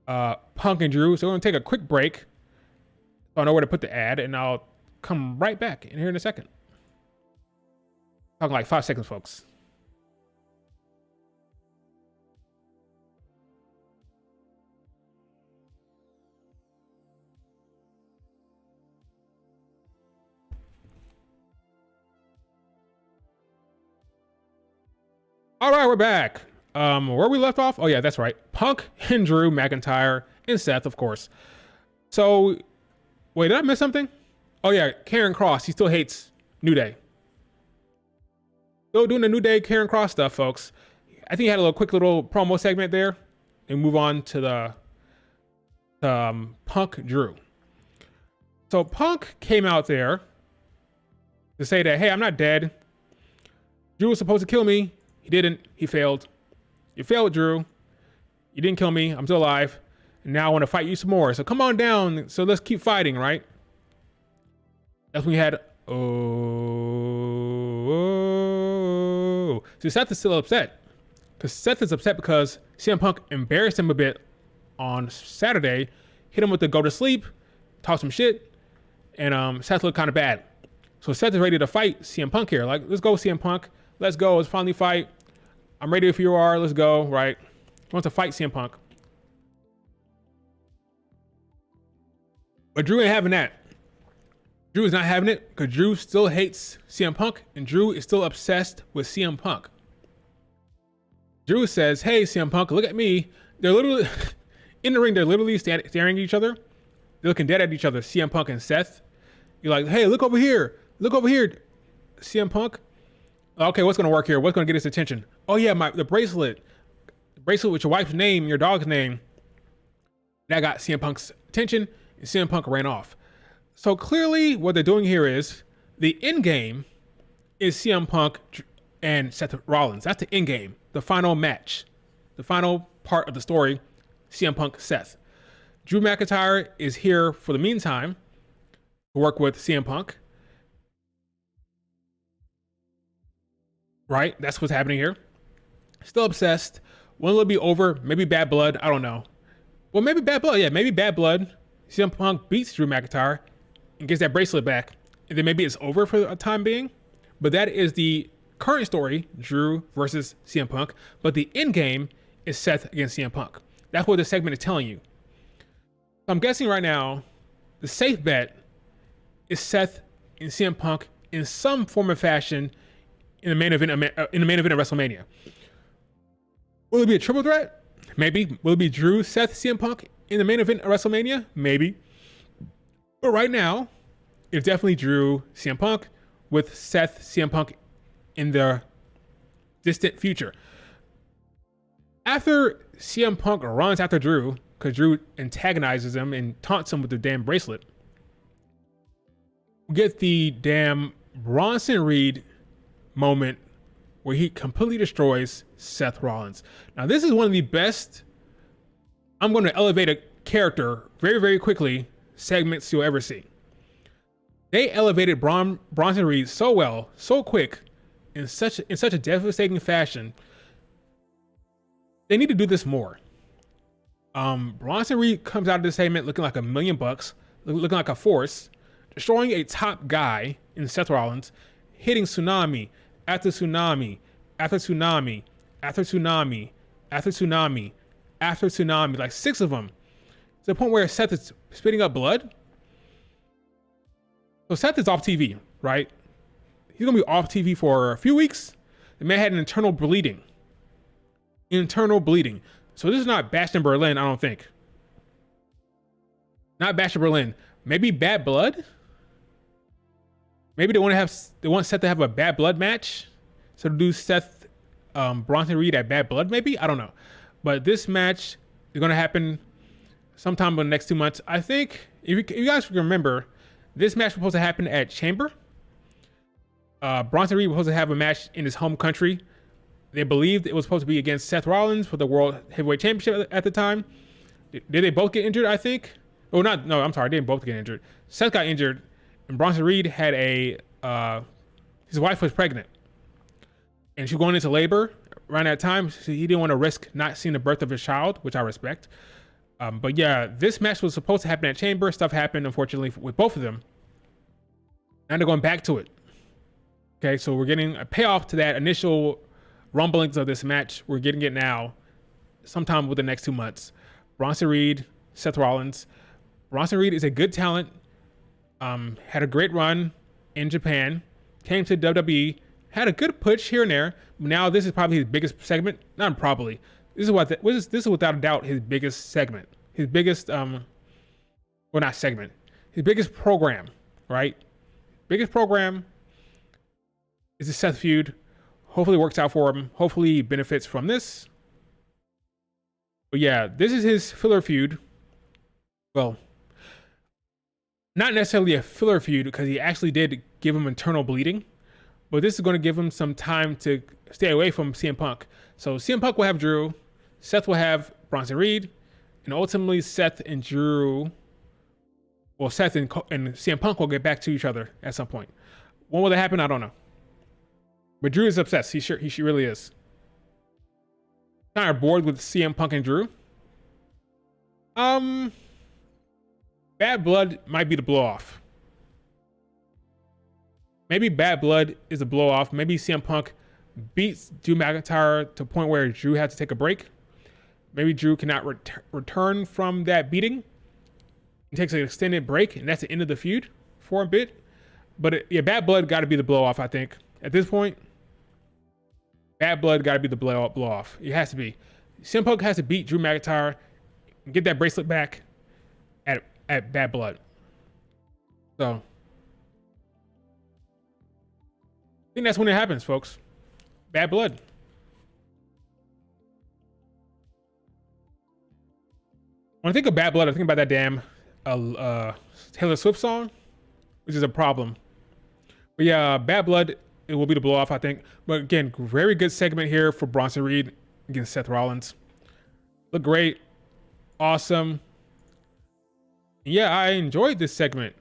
Punk and Drew. So we're gonna take a quick break. I know where to put the ad, and I'll come right back in here in a second. Talking like 5 seconds, folks. All right, we're back. Where we left off? Oh yeah, that's right. Punk and Drew McIntyre and Seth, of course. So, wait, did I miss something? Oh yeah, Karen Cross. He still hates New Day. Still doing the New Day Karen Cross stuff, folks. I think he had a quick little promo segment there, and move on to the Punk Drew. So Punk came out there to say that, hey, I'm not dead. Drew was supposed to kill me. He didn't. He failed. You failed, Drew. You didn't kill me. I'm still alive. And now I want to fight you some more. So come on down. So let's keep fighting, right? That's when we had, So Seth is still upset. Because Seth is upset because CM Punk embarrassed him a bit on Saturday, hit him with the go to sleep, talk some shit, and Seth looked kind of bad. So Seth is ready to fight CM Punk here. Like, let's go, CM Punk. Let's go. Let's finally fight. I'm ready if you are. Let's go, right? He wants to fight CM Punk. But Drew ain't having that. Drew is not having it because Drew still hates CM Punk, and Drew is still obsessed with CM Punk. Drew says, hey, CM Punk, look at me. They're literally, in the ring, they're literally staring at each other. They're looking dead at each other, CM Punk and Seth. You're like, hey, look over here. Look over here, CM Punk. Okay, what's going to work here? What's going to get his attention? Oh, yeah, the bracelet. The bracelet with your wife's name, your dog's name. That got CM Punk's attention, and CM Punk ran off. So clearly what they're doing here is the end game is CM Punk and Seth Rollins. That's the end game, the final match, the final part of the story, CM Punk, Seth. Drew McIntyre is here for the meantime to work with CM Punk. Right? That's what's happening here. Still obsessed. When will it be over? Maybe Bad Blood. I don't know. Well, maybe Bad Blood. Yeah, maybe Bad Blood. CM Punk beats Drew McIntyre and gets that bracelet back. And then maybe it's over for a time being. But that is the current story, Drew versus CM Punk. But the end game is Seth against CM Punk. That's what the segment is telling you. So I'm guessing right now, the safe bet is Seth and CM Punk in some form or fashion in the main event of WrestleMania. Will it be a triple threat? Maybe. Will it be Drew, Seth, CM Punk in the main event of WrestleMania? Maybe. But right now, it's definitely Drew, CM Punk, with Seth, CM Punk in the distant future. After CM Punk runs after Drew, because Drew antagonizes him and taunts him with the damn bracelet, we get the damn Bronson Reed moment where he completely destroys Seth Rollins. Now, this is one of the best, I'm going to elevate a character very, very quickly, segments you'll ever see. They elevated Bronson Reed so well, so quick, in such a devastating fashion. They need to do this more. Bronson Reed comes out of this segment looking like $1 million, looking like a force, destroying a top guy in Seth Rollins, hitting tsunami after tsunami after tsunami after tsunami after tsunami after tsunami, like 6 of them, to the point where Seth is spitting up blood. So Seth is off TV, right? He's gonna be off TV for a few weeks. The man had an internal bleeding. So this is not Bashed in Berlin, I don't think. Not Bashed in Berlin. Maybe Bad Blood? Maybe they want Seth to have a Bad Blood match. So to do Seth Bronson Reed at Bad Blood, maybe? I don't know. But this match is gonna happen sometime in the next 2 months. I think, if you guys remember, this match was supposed to happen at Chamber. Bronson Reed was supposed to have a match in his home country. They believed it was supposed to be against Seth Rollins for the World Heavyweight Championship at the time. Did they both get injured, I think? Oh, no, I'm sorry. They didn't both get injured. Seth got injured, and Bronson Reed had his wife was pregnant. And she was going into labor around that time. So he didn't want to risk not seeing the birth of his child, which I respect. But yeah, this match was supposed to happen at Chamber. Stuff happened, unfortunately, with both of them. Now they're going back to it. Okay, so we're getting a payoff to that initial rumblings of this match. We're getting it now, sometime within the next 2 months. Bronson Reed, Seth Rollins. Bronson Reed is a good talent. Had a great run in Japan. Came to WWE. Had a good push here and there. Now this is probably his biggest segment. Not probably. This is without a doubt his biggest segment. His biggest well, not segment. His biggest program, right? Biggest program is the Seth feud. Hopefully it works out for him. Hopefully he benefits from this. But yeah, this is his filler feud. Well, not necessarily a filler feud because he actually did give him internal bleeding. But this is going to give him some time to stay away from CM Punk. So CM Punk will have Drew. Seth will have Bronson Reed. And ultimately Seth and Drew, well, Seth and CM Punk will get back to each other at some point. When will that happen? I don't know. But Drew is obsessed. He really is. Kind of bored with CM Punk and Drew. Bad Blood might be the blow off. Maybe Bad Blood is a blow off. Maybe CM Punk beats Drew McIntyre to a point where Drew had to take a break. Maybe Drew cannot return from that beating. He takes an extended break, and that's the end of the feud for a bit. But yeah, Bad Blood got to be the blow off, I think. At this point, Bad Blood got to be the blow off. It has to be. CM Punk has to beat Drew McIntyre and get that bracelet back at Bad Blood. So I think that's when it happens, folks. Bad Blood. When I think of Bad Blood, I think about that damn Taylor Swift song, which is a problem. But yeah, Bad Blood, it will be the blow off, I think. But again, very good segment here for Bronson Reed against Seth Rollins. Look great. Awesome. Yeah, I enjoyed this segment.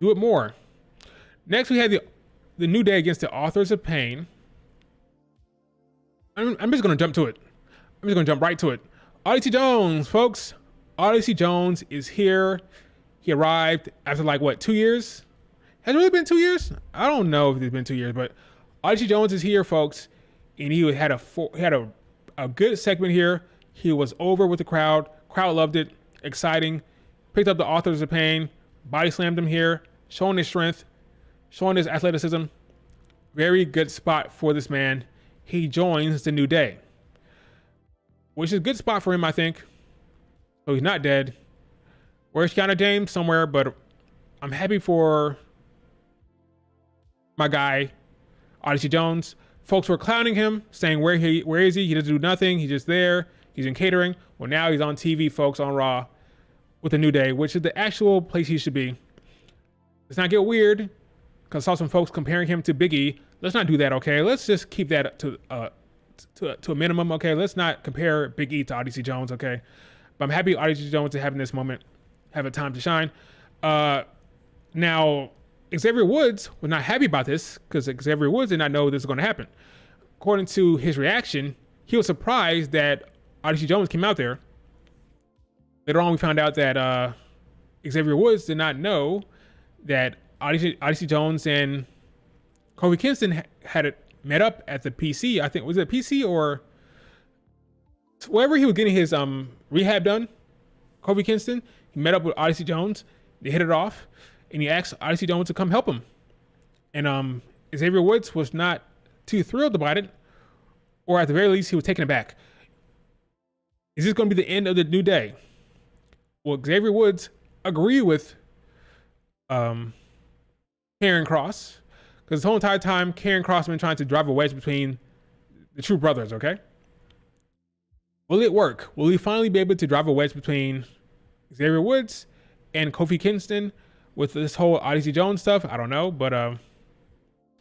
Do it more. Next, we had the New Day against the Authors of Pain. I'm just going to jump to it. I'm just going to jump right to it. Odyssey Jones, folks. Odyssey Jones is here. He arrived after like, what, 2 years? Has it really been 2 years? I don't know if it's been 2 years, but Odyssey Jones is here, folks. And he had a good segment here. He was over with the crowd. Crowd loved it. Exciting. Picked up the Authors of Pain. Body slammed him here. Showing his strength. Showing his athleticism. Very good spot for this man. He joins the New Day, which is a good spot for him, I think. So he's not dead. Where's Kiana James? Somewhere, but I'm happy for my guy, Odyssey Jones. Folks were clowning him, saying where is he? He doesn't do nothing. He's just there. He's in catering. Well, now he's on TV, folks, on Raw with a New Day, which is the actual place he should be. Let's not get weird, because I saw some folks comparing him to Big E. Let's not do that, okay? Let's just keep that to a minimum, okay? Let's not compare Big E to Odyssey Jones, okay? But I'm happy Odyssey Jones is having this moment, have a time to shine. Now, Xavier Woods was not happy about this because Xavier Woods did not know this was going to happen. According to his reaction, he was surprised that Odyssey Jones came out there. Later on, we found out that Xavier Woods did not know that Odyssey Jones and Kofi Kingston had it met up at the PC. I think, was it PC or wherever he was getting his rehab done? Kofi Kingston, he met up with Odyssey Jones. They hit it off, and he asked Odyssey Jones to come help him. And Xavier Woods was not too thrilled about it, or at the very least, he was taken aback. Is this going to be the end of the New Day? Well, Xavier Woods agreed with Karrion Kross, because the whole entire time, Karrion Kross has been trying to drive a wedge between the True Brothers, okay? Will it work? Will he finally be able to drive a wedge between Xavier Woods and Kofi Kingston with this whole Odyssey Jones stuff? I don't know, but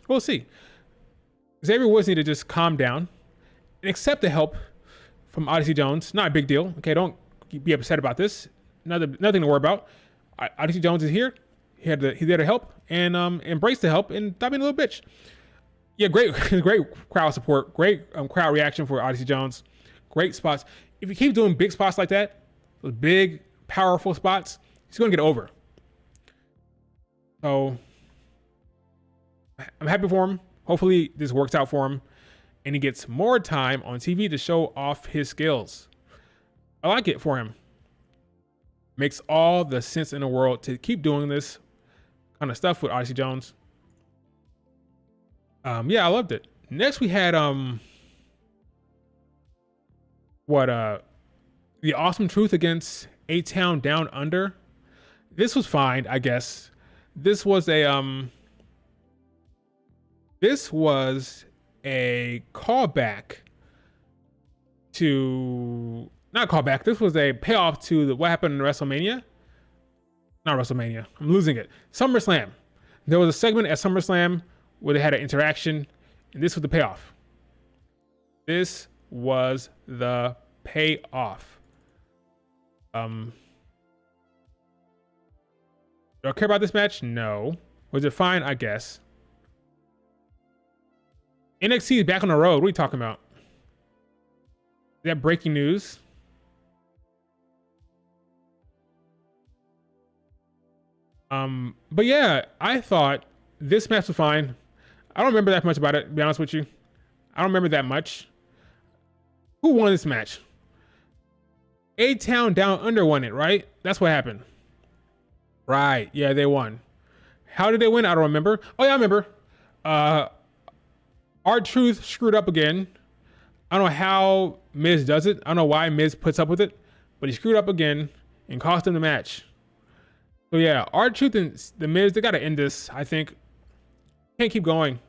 we'll see. Xavier Woods need to just calm down and accept the help from Odyssey Jones. Not a big deal, okay? Don't be upset about this. Nothing to worry about. Odyssey Jones is here. He's there to help, and embrace the help and stop being a little bitch. Yeah, great crowd support. Great crowd reaction for Odyssey Jones. Great spots. If you keep doing big spots like that, those big, powerful spots, he's going to get over. So I'm happy for him. Hopefully this works out for him and he gets more time on TV to show off his skills. I like it for him. Makes all the sense in the world to keep doing this kind of stuff with Odyssey Jones. Yeah, I loved it. Next we had the Awesome Truth against A-Town Down Under. This was fine, I guess. This was a callback to, not callback, this was a payoff to what happened in WrestleMania. Not WrestleMania, I'm losing it. SummerSlam. There was a segment at SummerSlam where they had an interaction, and this was the payoff. This was the payoff. Do I care about this match? No. Was it fine? I guess. NXT is back on the road. What are you talking about? Is that breaking news? But yeah, I thought this match was fine. I don't remember that much about it, to be honest with you. I don't remember that much. Who won this match? A-Town Down Under won it, right? That's what happened. Right. Yeah, they won. How did they win? I don't remember. Oh, yeah, I remember. R-Truth screwed up again. I don't know how Miz does it. I don't know why Miz puts up with it, but he screwed up again and cost him the match. So yeah, R-Truth and the Miz, they got to end this, I think. Can't keep going.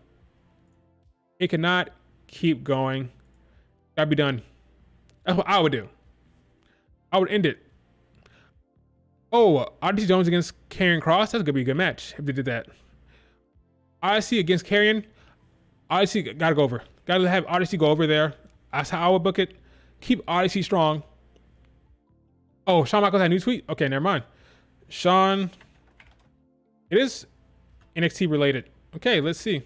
It cannot keep going. Gotta be done. That's what I would do. I would end it. Oh, Odyssey Jones against Karrion Kross. That's gonna be a good match if they did that. Odyssey against Karrion. Odyssey gotta go over. Gotta have Odyssey go over there. That's how I would book it. Keep Odyssey strong. Oh, Shawn Michaels had a new tweet? Okay, never mind. Shawn. It is NXT related. Okay, let's see.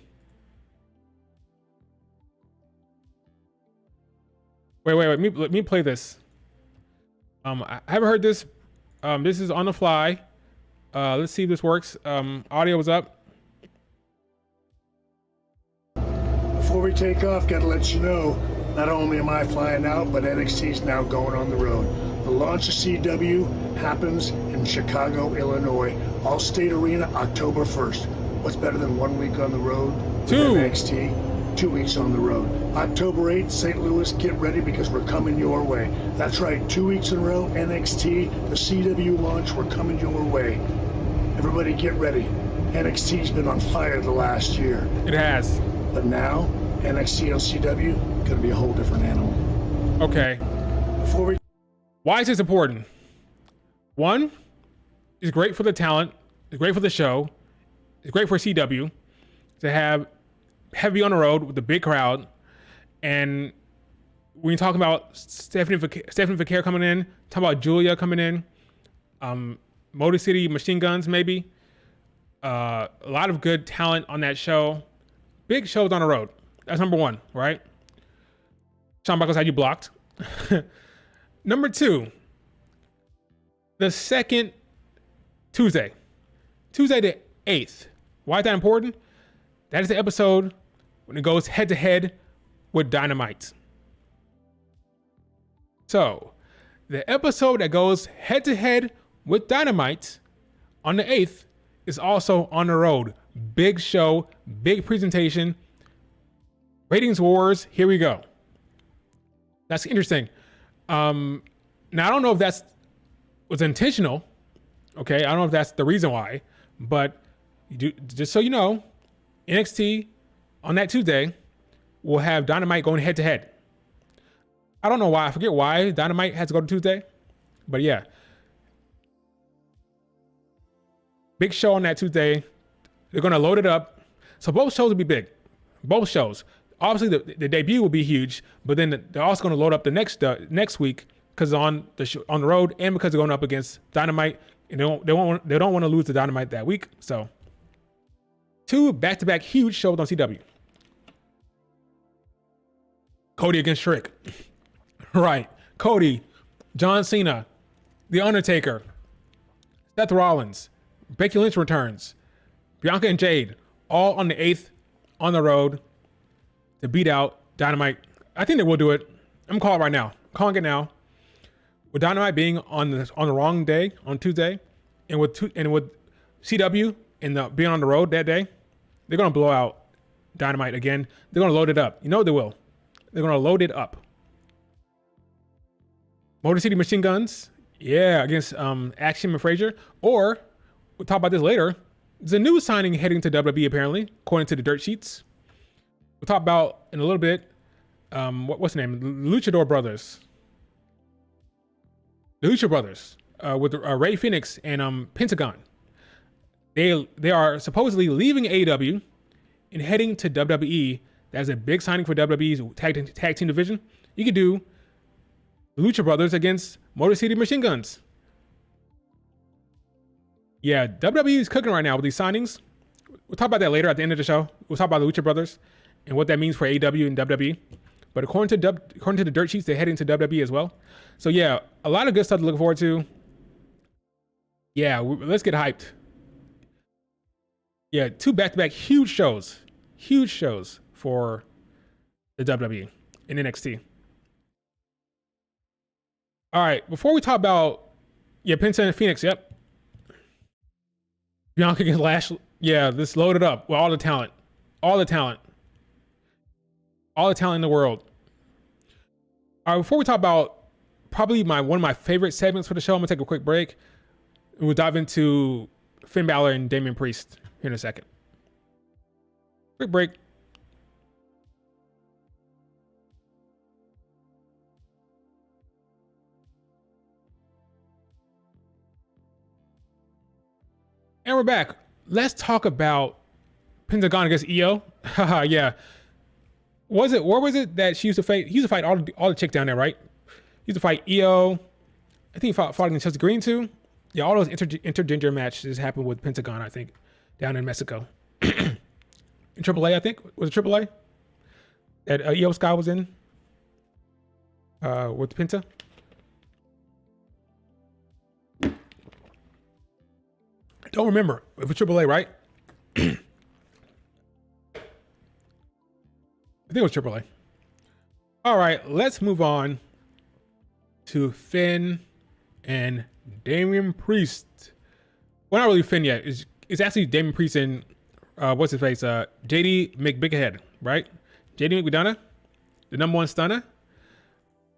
Wait. Let me play this. I haven't heard this. This is on the fly. Let's see if this works. Audio was up. Before we take off, gotta let you know, not only am I flying out, but NXT is now going on the road. The launch of CW happens in Chicago, Illinois. All-State Arena, October 1st. What's better than 1 week on the road? Two. NXT. 2 weeks on the road. October 8th, St. Louis, get ready because we're coming your way. That's right, 2 weeks in a row, NXT, the CW launch, we're coming your way. Everybody get ready. NXT's been on fire the last year. It has. But now, NXT LCW gonna be a whole different animal. Okay. Before we Why is this important? One, it's great for the talent. It's great for the show. It's great for CW to have heavy on the road with the big crowd. And when you talk about Stephanie Vaquer coming in, talk about Julia coming in, Motor City Machine Guns maybe. A lot of good talent on that show. Big shows on the road. That's number one, right? Shawn Michaels had you blocked. Number two, the second Tuesday the 8th. Why is that important? That is the episode when it goes head to head with Dynamite. So, the episode that goes head to head with Dynamite on the 8th is also on the road. Big show, big presentation. Ratings wars, here we go. That's interesting. Now, I don't know if that was intentional. Okay, I don't know if that's the reason why, but just so you know, NXT on that Tuesday will have Dynamite going head to head. I don't know why. I forget why Dynamite has to go to Tuesday, but yeah. Big show on that Tuesday. They're going to load it up. So both shows will be big. Both shows. Obviously, the debut will be huge, but then they're also going to load up the next week because on the road and because they're going up against Dynamite, and they don't want to lose to Dynamite that week. So 2 back-to-back huge shows on CW. Cody against Shrek. Right. Cody, John Cena, The Undertaker, Seth Rollins, Becky Lynch returns, Bianca and Jade, all on the 8th on the road to beat out Dynamite. I think they will do it. I'm calling it right now. Calling it now. With Dynamite being on the wrong day on Tuesday, and with CW and being on the road that day, they're gonna blow out Dynamite again. They're gonna load it up. You know they will. They're gonna load it up. Motor City Machine Guns, yeah, against Axiom and Frazier. Or we'll talk about this later. There's a new signing heading to WWE apparently, according to the dirt sheets. We'll talk about in a little bit. What's the name? Luchador Brothers. The Lucha Brothers with Ray Phoenix and Pentagon. They are supposedly leaving AEW and heading to WWE. That's a big signing for WWE's tag team division. You could do the Lucha Brothers against Motor City Machine Guns. Yeah, WWE is cooking right now with these signings. We'll talk about that later at the end of the show. We'll talk about the Lucha Brothers and what that means for AEW and WWE. But according to the dirt sheets, they're heading to WWE as well. So yeah, a lot of good stuff to look forward to. Yeah, let's get hyped. Yeah, 2 back-to-back huge shows for the WWE and NXT. All right, before we talk about Penta and Phoenix, yep. Bianca against Lashley. Yeah, this loaded up with all the talent in the world. All right, before we talk about probably one of my favorite segments for the show, I'm gonna take a quick break. We'll dive into Finn Balor and Damian Priest here in a second. Quick break. And we're back. Let's talk about Pentagon against EO. Yeah. Where was it that she used to fight? He used to fight all the chicks down there, right? He used to fight EO. I think he fought against Chelsea Green too. Yeah, all those intergender matches happened with Pentagon, I think, down in Mexico. In AAA, I think. Was it AAA? That EO Sky was in? With Penta? I don't remember. It was AAA, right? I think it was AAA. All right, let's move on to Finn and Damian Priest. Well, not really Finn yet. It's actually Damian Priest and what's his face? JD McBighead, right? JD McDonough, the #1 stunner.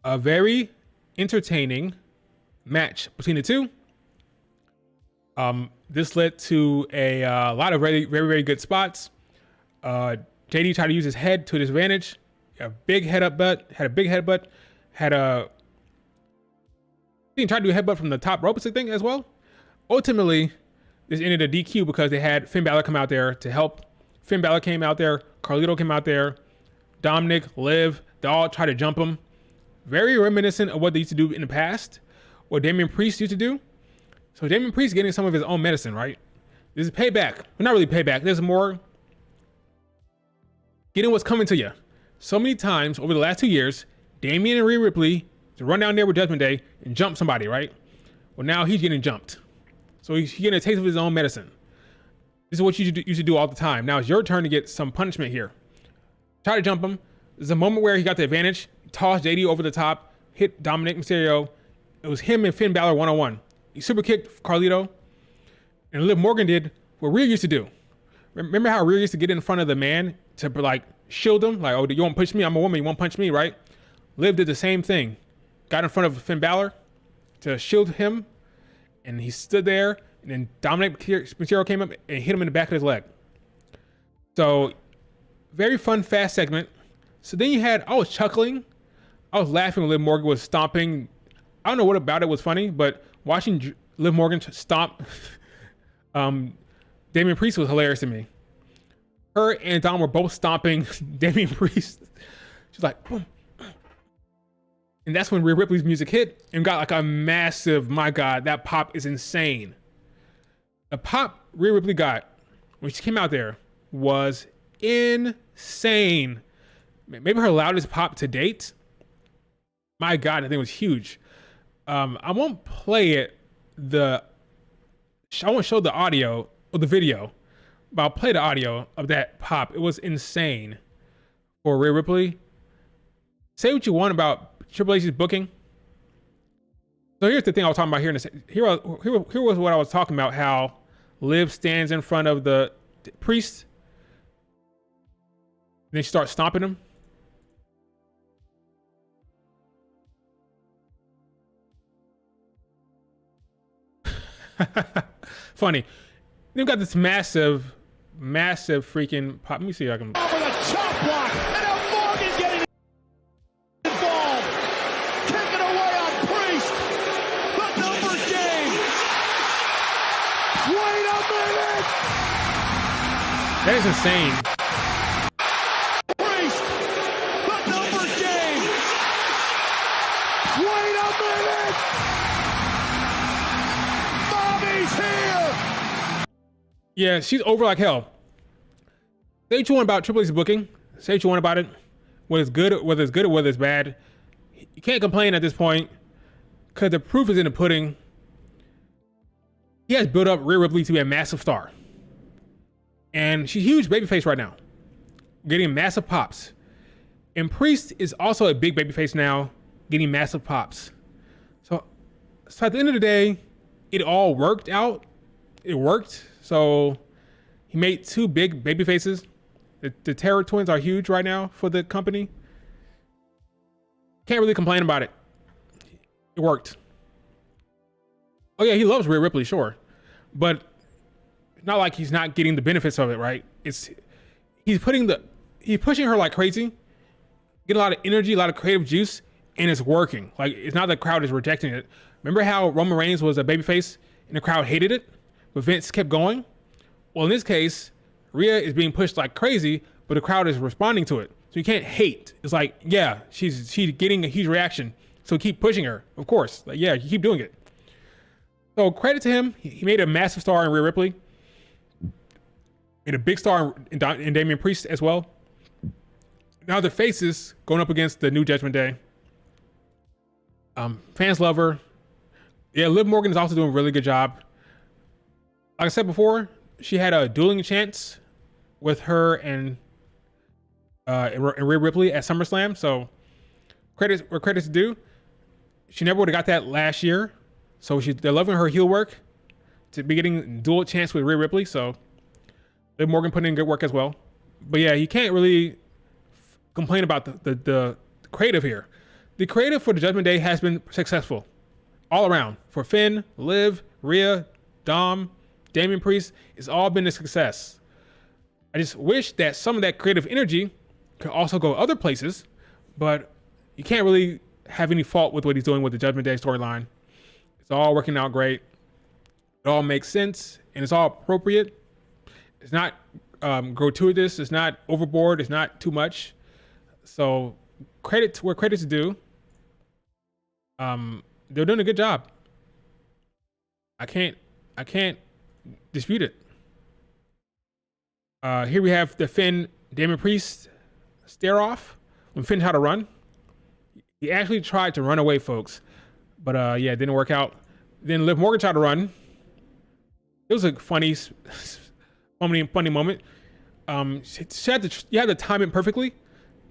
A very entertaining match between the two. This led to a lot of very, very, very good spots. JD JD tried to use his head to his advantage. Had a big headbutt. He tried to do a headbutt from the top rope, I think, as well. Ultimately, this ended a DQ because they had Finn Balor come out there to help. Finn Balor came out there. Carlito came out there. Dominic, Liv, they all tried to jump him. Very reminiscent of what they used to do in the past, what Damian Priest used to do. So Damian Priest getting some of his own medicine, right? This is payback. Well, not really payback. There's more getting what's coming to you. So many times over the last 2 years, Damian and Rhea Ripley to run down there with Judgment Day and jump somebody, right? Well, now he's getting jumped. So he's getting a taste of his own medicine. This is what you used to do all the time. Now it's your turn to get some punishment here. Try to jump him. There's a moment where he got the advantage. Tossed JD over the top, hit Dominic Mysterio. It was him and Finn Balor one-on-one. He super kicked Carlito. And Liv Morgan did what Rhea used to do. Remember how Rhea used to get in front of the man to like shield him? Like, oh, you won't punch me? I'm a woman. You won't punch me, right? Liv did the same thing. Got in front of Finn Balor to shield him. And he stood there. And then Dominic Mysterio came up and hit him in the back of his leg. So, very fun, fast segment. So then I was chuckling. I was laughing when Liv Morgan was stomping. I don't know what about it was funny, but watching Liv Morgan stomp Damian Priest was hilarious to me. Her and Dom were both stomping Damian Priest. She's like, boom. And that's when Rhea Ripley's music hit and got like a massive, my God, that pop is insane. The pop Rhea Ripley got when she came out there was insane. Maybe her loudest pop to date. My God, I think it was huge. I won't play it. I won't show the audio or the video, but I'll play the audio of that pop. It was insane for Rhea Ripley. Say what you want about Triple H's booking. So here's the thing I was talking about here. Here was what I was talking about, how Liv stands in front of the priest. And then she starts stomping him. Funny. They've got this massive freaking pop. Let me see if I can. Over the chop block, and now Morgan getting involved. Taking away on Priest. The numbers game. Wait a minute. That is insane. Priest. The numbers game. Wait a minute. Bobby's here. Yeah, she's over like hell. Say what you want about Triple H's booking. Say what you want about it. Whether it's good or whether it's bad. You can't complain at this point because the proof is in the pudding. He has built up Rhea Ripley to be a massive star. And she's a huge babyface right now. Getting massive pops. And Priest is also a big babyface now, getting massive pops. So at the end of the day, it all worked out. It worked. So he made two big baby faces. The Terror Twins are huge right now for the company. Can't really complain about it. It worked. Oh yeah, he loves Rhea Ripley, sure. But it's not like he's not getting the benefits of it, right? He's pushing her like crazy, getting a lot of energy, a lot of creative juice, and it's working. Like, it's not the crowd is rejecting it. Remember how Roman Reigns was a babyface and the crowd hated it? But Vince kept going. Well, in this case, Rhea is being pushed like crazy, but the crowd is responding to it. So you can't hate. It's like, yeah, she's getting a huge reaction. So keep pushing her, of course. Like, yeah, you keep doing it. So credit to him. He made a massive star in Rhea Ripley. Made a big star in Damian Priest as well. Now the faces going up against the new Judgment Day. Fans love her. Yeah, Liv Morgan is also doing a really good job. Like I said before, she had a dueling chance with her and Rhea Ripley at SummerSlam. So credit where credit's due. She never would have got that last year. So they're loving her heel work to be getting dual chance with Rhea Ripley. So Liv Morgan putting in good work as well. But yeah, you can't really complain about the creative here. The creative for the Judgment Day has been successful all around. For Finn, Liv, Rhea, Dom, Damian Priest, it's all been a success. I just wish that some of that creative energy could also go other places, but you can't really have any fault with what he's doing with the Judgment Day storyline. It's all working out great. It all makes sense, and it's all appropriate. It's not gratuitous. It's not overboard. It's not too much. So credit where credit's due. They're doing a good job. I can't dispute it. Here we have the Finn Damian Priest stare off when Finn had to run. He actually tried to run away, folks, but yeah, it didn't work out. Then Liv Morgan tried to run. It was a funny moment. She had to time it perfectly.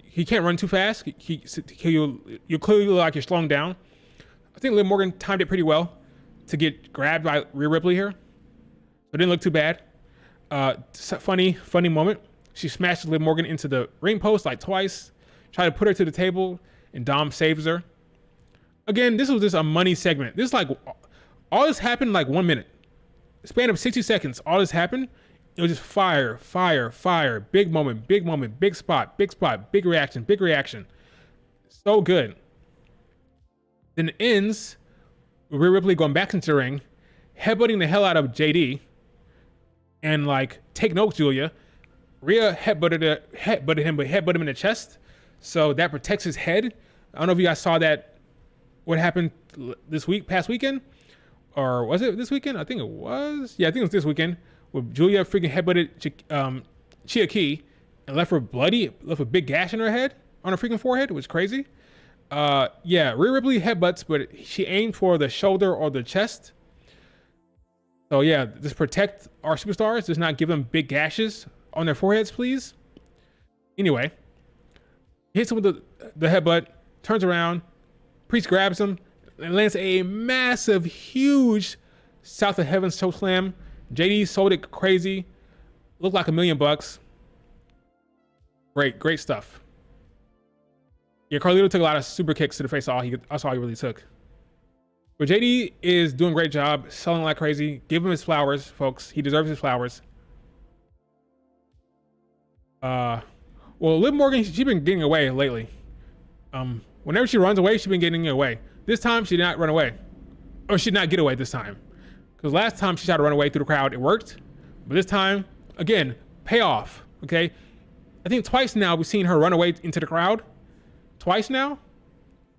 He can't run too fast. You clearly look like you're slowing down. I think Liv Morgan timed it pretty well to get grabbed by Rhea Ripley here. It didn't look too bad. Funny moment. She smashed Liv Morgan into the ring post like twice. Tried to put her to the table, and Dom saves her. Again, this was just a money segment. This is like, all this happened in like 1 minute. Span of 60 seconds, all this happened. It was just fire. Big moment, big spot, big reaction. So good. Then it ends with Rhea Ripley going back into the ring, headbutting the hell out of JD, and like, take notes, Julia. Rhea headbutted him, but headbutted him in the chest, so that protects his head. I don't know if you guys saw that. What happened past weekend, or was it this weekend? I think it was. Yeah, I think it was this weekend. Where Julia freaking headbutted Chia Key and left her bloody, left a big gash in her head, on her freaking forehead. It was crazy. Yeah, Rhea Ripley headbutts, but she aimed for the shoulder or the chest. So yeah, just protect our superstars. Just not give them big gashes on their foreheads, please. Anyway, hits him with the headbutt, turns around, Priest grabs him, and lands a massive, huge South of Heaven choke slam. JD sold it crazy. Looked like $1 million. Great stuff. Yeah, Carlito took a lot of super kicks to the face. That's all he really took. But JD is doing a great job, selling like crazy. Give him his flowers, folks. He deserves his flowers. Well, Liv Morgan, she's been getting away lately. Whenever she runs away, she's been getting away. This time, she did not run away. Or she did not get away this time. Because last time she tried to run away through the crowd, it worked. But this time, again, payoff, okay? I think twice now we've seen her run away into the crowd. Twice now?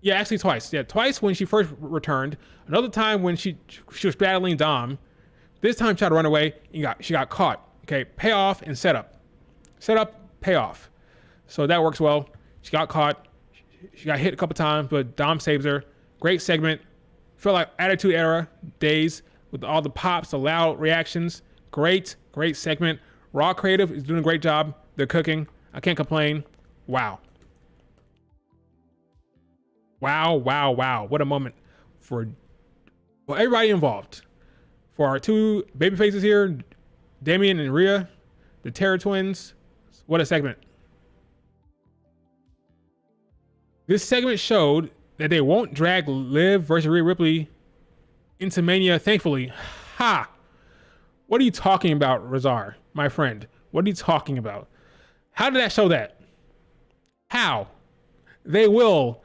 Yeah, actually twice. Yeah, twice when she first returned. Another time when she was battling Dom. This time she tried to run away and she got caught. Okay, payoff and setup. Setup, payoff. So that works well. She got caught. She got hit a couple times, but Dom saves her. Great segment. Felt like Attitude Era days with all the pops, the loud reactions. Great segment. Raw Creative is doing a great job. They're cooking. I can't complain. Wow. What a moment for everybody involved. For our two baby faces here, Damian and Rhea, the Terror Twins. What a segment. This segment showed that they won't drag Liv versus Rhea Ripley into Mania, thankfully. Ha! What are you talking about, Razar, my friend? What are you talking about? How did that show that? How? They will.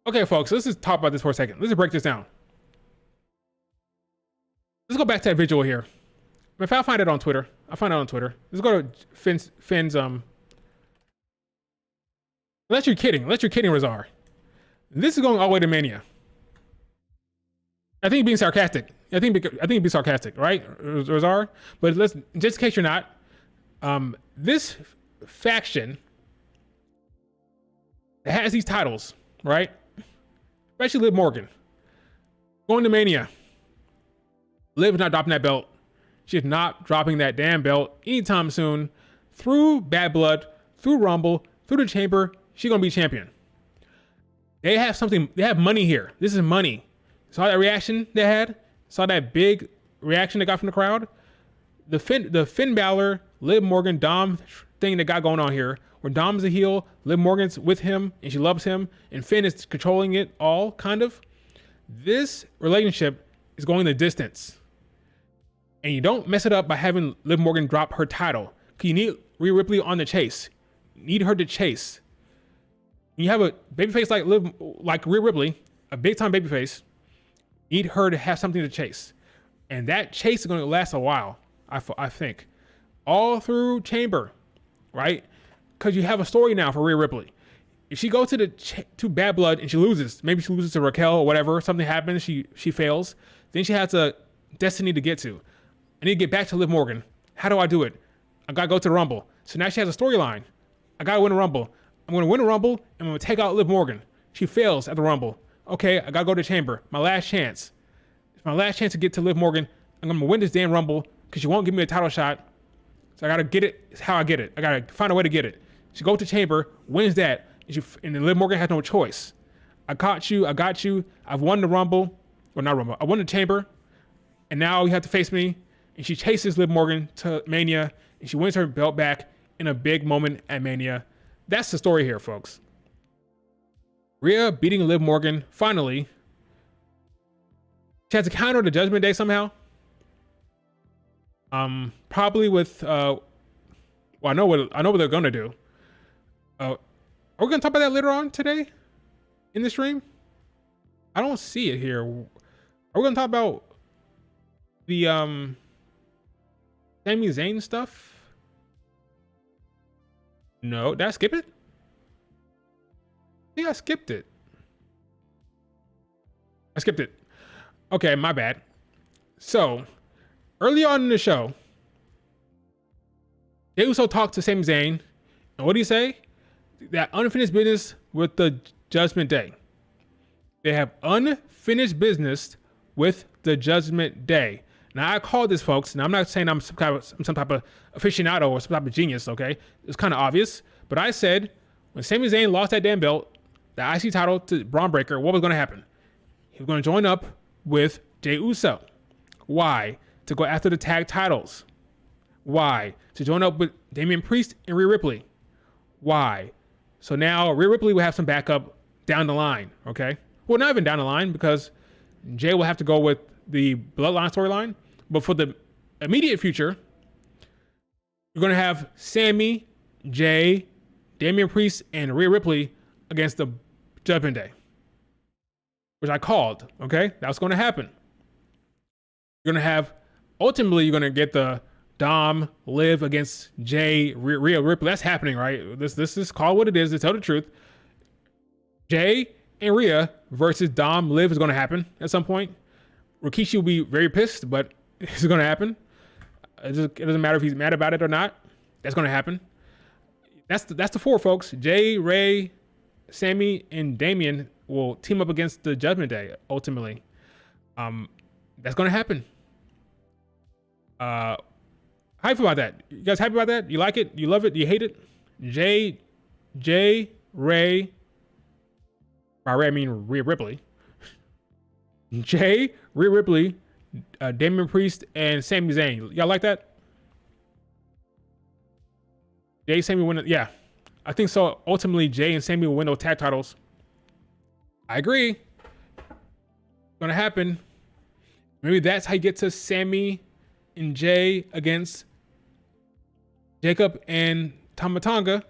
Okay, folks, let's just talk about this for a second. Let's just break this down. Let's go back to that visual here. If I'll find it on Twitter. Let's go to Finn's Unless you're kidding, Razar. This is going all the way to Mania. I think you're being sarcastic. I think you're being sarcastic, right, Razar? But let's, just in case you're not, this faction that has these titles, right? Especially Liv Morgan. Going to Mania. Liv is not dropping that belt. She's not dropping that damn belt anytime soon. Through Bad Blood, through Rumble, through the Chamber, she's going to be champion. They have something, they have money here. This is money. Saw that reaction they had? Saw that big reaction they got from the crowd? The Finn Balor, Liv Morgan, Dom thing that got going on here, where Dom's a heel, Liv Morgan's with him, and she loves him, and Finn is controlling it all, kind of. This relationship is going the distance. And you don't mess it up by having Liv Morgan drop her title, Cause you need Rhea Ripley on the chase. You need her to chase. You have a babyface like Rhea Ripley, a big time babyface. You need her to have something to chase, and that chase is going to last a while. I think all through Chamber, right? Because you have a story now for Rhea Ripley. If she goes to Bad Blood and she loses, maybe she loses to Raquel or whatever, something happens, she fails, then she has a destiny to get to. I need to get back to Liv Morgan. How do I do it? I gotta go to the Rumble. So now she has a storyline. I gotta win a Rumble. I'm gonna win a Rumble and I'm gonna take out Liv Morgan. She fails at the Rumble. Okay, I gotta go to Chamber. My last chance. It's my last chance to get to Liv Morgan. I'm gonna win this damn Rumble because she won't give me a title shot. So I gotta get it. It's how I get it. I gotta find a way to get it. She goes to Chamber, wins that, and then Liv Morgan has no choice. I caught you. I got you. I've won the Rumble. Or not Rumble. I won the Chamber. And now you have to face me. And she chases Liv Morgan to Mania. And she wins her belt back in a big moment at Mania. That's the story here, folks. Rhea beating Liv Morgan, finally. She has to counter the Judgment Day somehow. Probably with, well, I know what they're gonna do. Are we gonna talk about that later on today in the stream? I don't see it here. Are we gonna talk about the Sami Zayn stuff? No, did I skip it? I think I skipped it. I skipped it. Okay, my bad. So, early on in the show, Jey Uso talked to Sami Zayn, and what did he say? That unfinished business with the Judgment Day. They have unfinished business with the Judgment Day. Now I call this, folks, and I'm not saying I'm some type of aficionado or some type of genius, okay? It's kind of obvious, but I said when Sami Zayn lost that damn belt, the IC title to Braun Breaker, what was going to happen? He was going to join up with Jey Uso. Why? To go after the tag titles. Why? To join up with Damian Priest and Rhea Ripley. Why? So now Rhea Ripley will have some backup down the line, okay? Well, not even down the line because Jay will have to go with the Bloodline storyline. But for the immediate future, you're going to have Sammy, Jay, Damian Priest, and Rhea Ripley against the Judgment Day, which I called, okay? That's going to happen. You're going to have, ultimately, you're going to get the Dom, Liv against Jay, Rhea Ripley. That's happening, right? This is called what it is, to tell the truth. Jay and Rhea versus Dom, Liv is going to happen at some point. Rikishi will be very pissed, but it's going to happen. It doesn't matter if he's mad about it or not. That's going to happen. That's the four, folks. Jay, Ray, Sammy, and Damian will team up against the Judgment Day, ultimately. That's going to happen. Hype about that. You guys happy about that? You like it? You love it? You hate it? Jay, Ray. By Ray, I mean Rhea Ripley. Jay, Rhea Ripley, Damian Priest, and Sami Zayn. Y'all like that? Jay, Sami win it. Yeah, I think so. Ultimately, Jay and Sami will win those tag titles. I agree. Gonna happen. Maybe that's how you get to Sami and Jay against Jacob and Tama Tonga,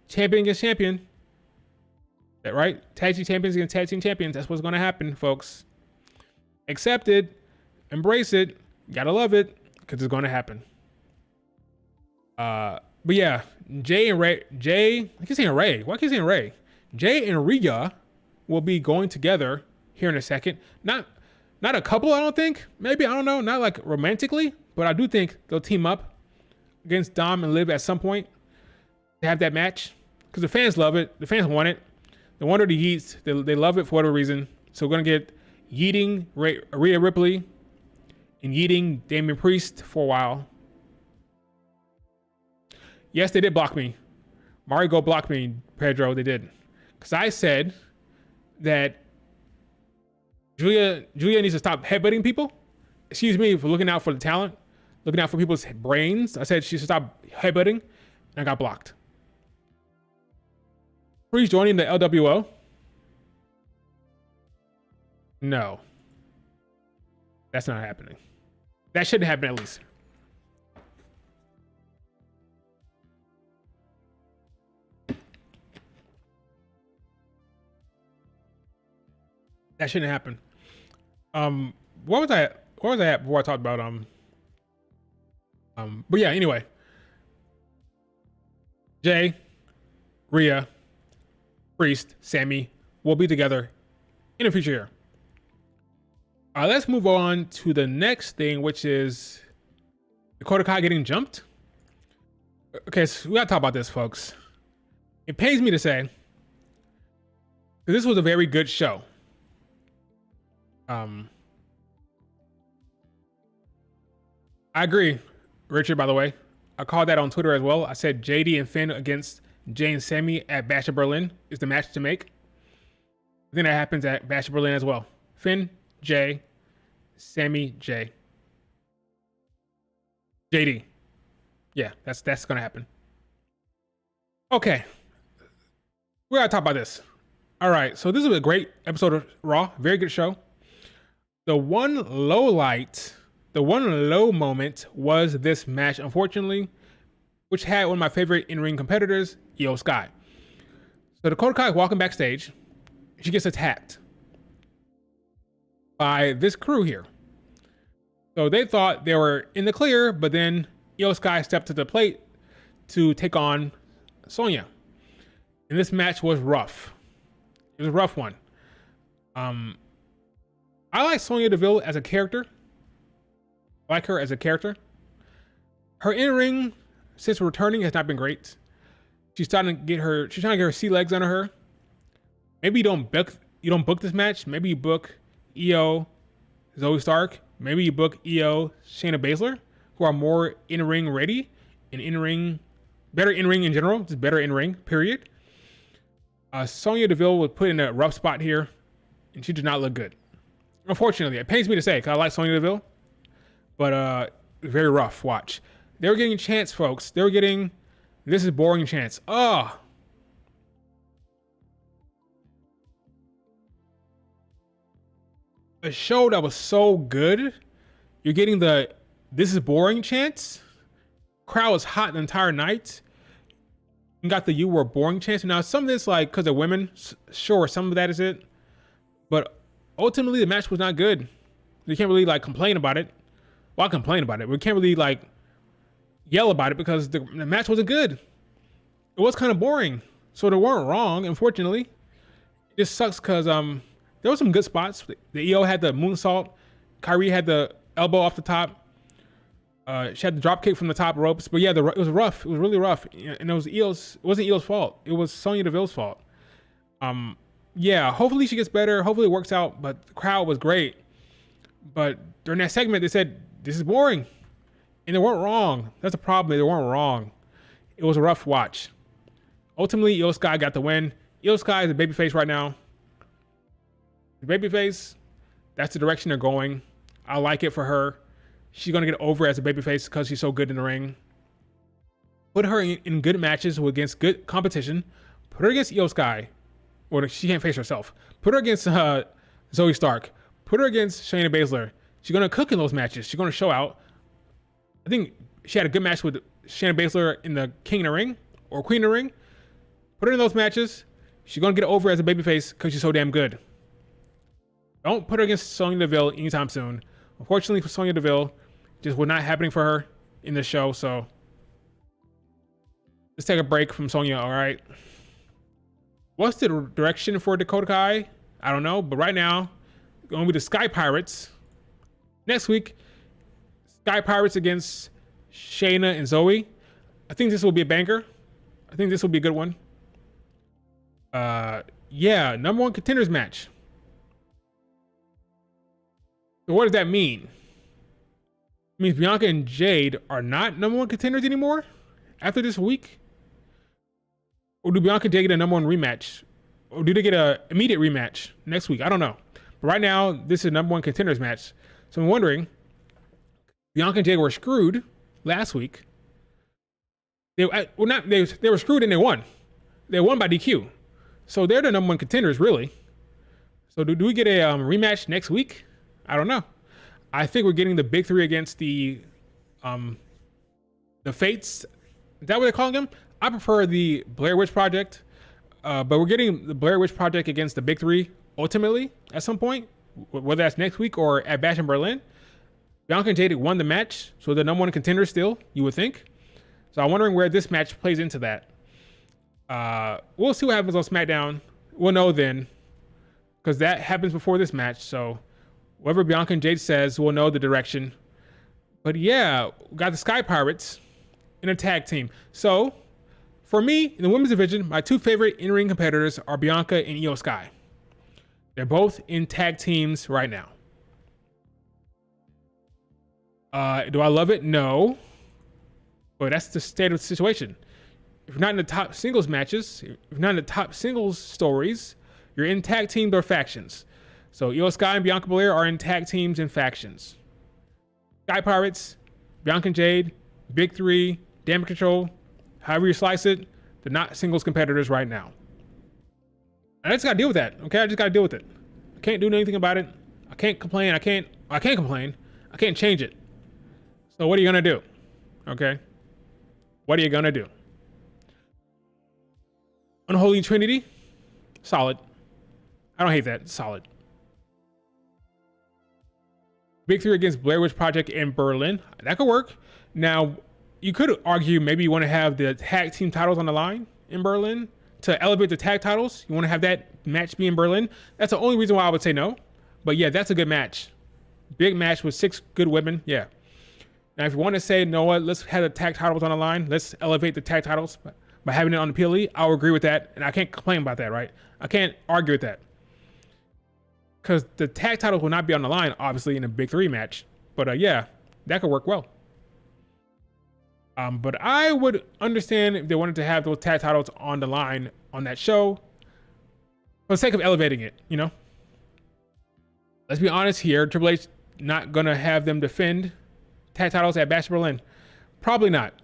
champion against champion. That right? Tag team champions against tag team champions. That's what's going to happen, folks. Accept it, embrace it. You gotta love it because it's going to happen. But yeah, Jay and Ray. I keep saying Ray. Why keep saying Ray? Jay and Rhea will be going together here in a second. Not a couple, I don't think. Maybe, I don't know. Not like romantically, but I do think they'll team up against Dom and Liv at some point to have that match because the fans love it. The fans want it. They want her to yeet. They love it for whatever reason. So we're going to get yeeting Rhea Ripley and yeeting Damian Priest for a while. Yes, they did block me. Mario blocked me, Pedro. They did. Because I said that Julia needs to stop headbutting people. Excuse me for looking out for the talent, looking out for people's brains. I said she should stop headbutting, and I got blocked. Priest joining the LWO? No. That's not happening. That shouldn't happen, at least. That shouldn't happen. What was I? Where was I at before I talked about But yeah. Anyway, Jay, Rhea, Priest, Sammy will be together in the future year. Let's move on to the next thing, which is Dakota Kai getting jumped. Okay, so we gotta talk about this, folks. It pains me to say this was a very good show. I agree, Richard, by the way. I called that on Twitter as well. I said JD and Finn against Jay and Sammy at Bash of Berlin is the match to make. I think that happens at Bash of Berlin as well. Finn, Jay, Sammy, Jay. JD. Yeah, that's gonna happen. Okay. We gotta talk about this. All right, so this is a great episode of Raw. Very good show. The one low moment was this match, unfortunately, which had one of my favorite in-ring competitors, Io Sky. So Dakota Kai walking backstage. She gets attacked by this crew here. So they thought they were in the clear, but then Io Sky stepped to the plate to take on Sonya. And this match was rough. It was a rough one. I like Sonya Deville as a character. I like her as a character. Her in-ring, since returning, has not been great. She's trying to get her sea legs under her. Maybe you don't book this match. Maybe you book Io, Zoe Stark. Maybe you book Io, Shayna Baszler, who are more in-ring ready and better in-ring in general, just better in-ring, period. Sonya Deville was put in a rough spot here, and she did not look good. Unfortunately, it pains me to say, because I like Sonya Deville, but very rough watch. They were getting chants, folks. They were getting, this is boring chants. Oh. A show that was so good, you're getting the this is boring chants. Crowd was hot the entire night. You got the you were boring chants. Now some of this, like, because of women, sure, some of that is it, but ultimately the match was not good. You can't really like complain about it. Well, I complain about it. We can't really like yell about it because the match wasn't good. It was kind of boring. So they weren't wrong, unfortunately. It just sucks because there were some good spots. The EO had the moonsault. Kyrie had the elbow off the top. She had the drop kick from the top ropes. But yeah, it was rough. It was really rough. And it wasn't Io's fault. It was Sonya Deville's fault. Yeah, hopefully she gets better. Hopefully it works out. But the crowd was great. But during that segment, they said, this is boring. And they weren't wrong. That's the problem. They weren't wrong. It was a rough watch. Ultimately, Io Sky got the win. Io Sky is a babyface right now. The babyface, that's the direction they're going. I like it for her. She's going to get over as a babyface because she's so good in the ring. Put her in good matches against good competition. Put her against Io Sky. Or she can't face herself. Put her against Zoe Stark. Put her against Shayna Baszler. She's going to cook in those matches. She's going to show out. I think she had a good match with Shayna Baszler in the King of the Ring or Queen of the Ring. Put her in those matches. She's going to get over as a babyface because she's so damn good. Don't put her against Sonya Deville anytime soon. Unfortunately for Sonya Deville, just was not happening for her in this show. So let's take a break from Sonya, all right? What's the direction for Dakota Kai? I don't know, but right now, it's going to be the Sky Pirates. Next week, Sky Pirates against Shayna and Zoe. I think this will be a banger. I think this will be a good one. Yeah, number one contenders match. So what does that mean? It means Bianca and Jade are not number one contenders anymore after this week? Or do Bianca and Jade get a number one rematch? Or do they get an immediate rematch next week? I don't know. But right now, this is a number one contenders match. So I'm wondering, Bianca and Jade were screwed last week. They were screwed and they won. They won by DQ. So they're the number one contenders, really. So do we get a rematch next week? I don't know. I think we're getting the big three against the Fates. Is that what they're calling them? I prefer the Blair Witch Project. But we're getting the Blair Witch Project against the big three ultimately at some point, whether that's next week or at Bash in Berlin. Bianca and Jade won the match, so the number one contender still, you would think. So I'm wondering where this match plays into that. We'll see what happens on SmackDown. We'll know then, because that happens before this match. So whatever Bianca and Jade says, we'll know the direction. But yeah, we got the Sky Pirates in a tag team. So for me, in the women's division, my two favorite in-ring competitors are Bianca and Io Sky. They're both in tag teams right now. Do I love it? No. But that's the state of the situation. If you're not in the top singles matches, if you're not in the top singles stories, you're in tag teams or factions. So Io Sky and Bianca Belair are in tag teams and factions. Sky Pirates, Bianca and Jade, Big Three, Damage Control, however you slice it, they're not singles competitors right now. I just gotta deal with that, okay? I just gotta deal with it. I can't do anything about it. I can't complain. I can't complain. I can't change it. So what are you gonna do? Okay? What are you gonna do? Unholy Trinity, solid. I don't hate that, solid. Big Three against Blair Witch Project in Berlin, that could work. Now, you could argue maybe you want to have the tag team titles on the line in Berlin to elevate the tag titles. You want to have that match be in Berlin. That's the only reason why I would say no. But yeah, that's a good match. Big match with 6 good women, yeah. Now, if you want to say, no, what, let's have the tag titles on the line. Let's elevate the tag titles by having it on the PLE. I'll agree with that, and I can't complain about that, right? I can't argue with that. Because the tag titles will not be on the line, obviously, in a Big Three match. But yeah, that could work well. But I would understand if they wanted to have those tag titles on the line on that show for the sake of elevating it, you know? Let's be honest here. Triple H not going to have them defend tag titles at Bash Berlin. Probably not.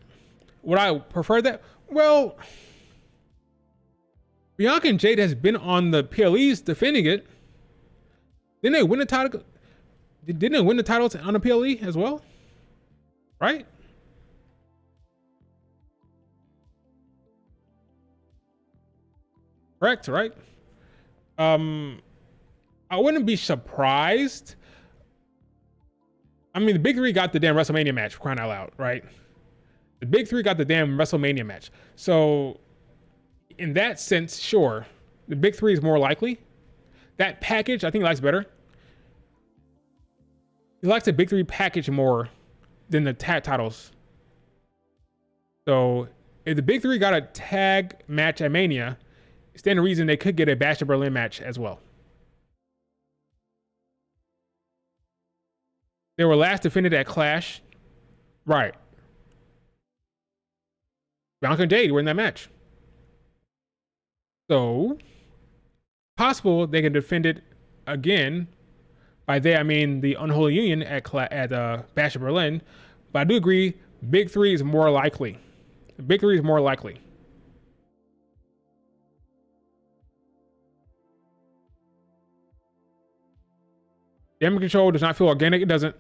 Would I prefer that? Well, Bianca and Jade has been on the PLEs defending it. Didn't they win the title? Didn't they win the titles on the PLE as well? Right? Correct, right? I wouldn't be surprised. I mean, the Big Three got the damn WrestleMania match, for crying out loud, right? The Big Three got the damn WrestleMania match. So, in that sense, sure, the Big Three is more likely. That package, I think he likes better. He likes the Big Three package more than the tag titles. So, if the Big Three got a tag match at Mania, stand the reason they could get a Bash of Berlin match as well. They were last defended at Clash. Right. Bianca and Jade were in that match. So, possible they can defend it again. By they, I mean the Unholy Union at Bash of Berlin. But I do agree, Big Three is more likely. The Big Three is more likely. Damage Control does not feel organic. It doesn't.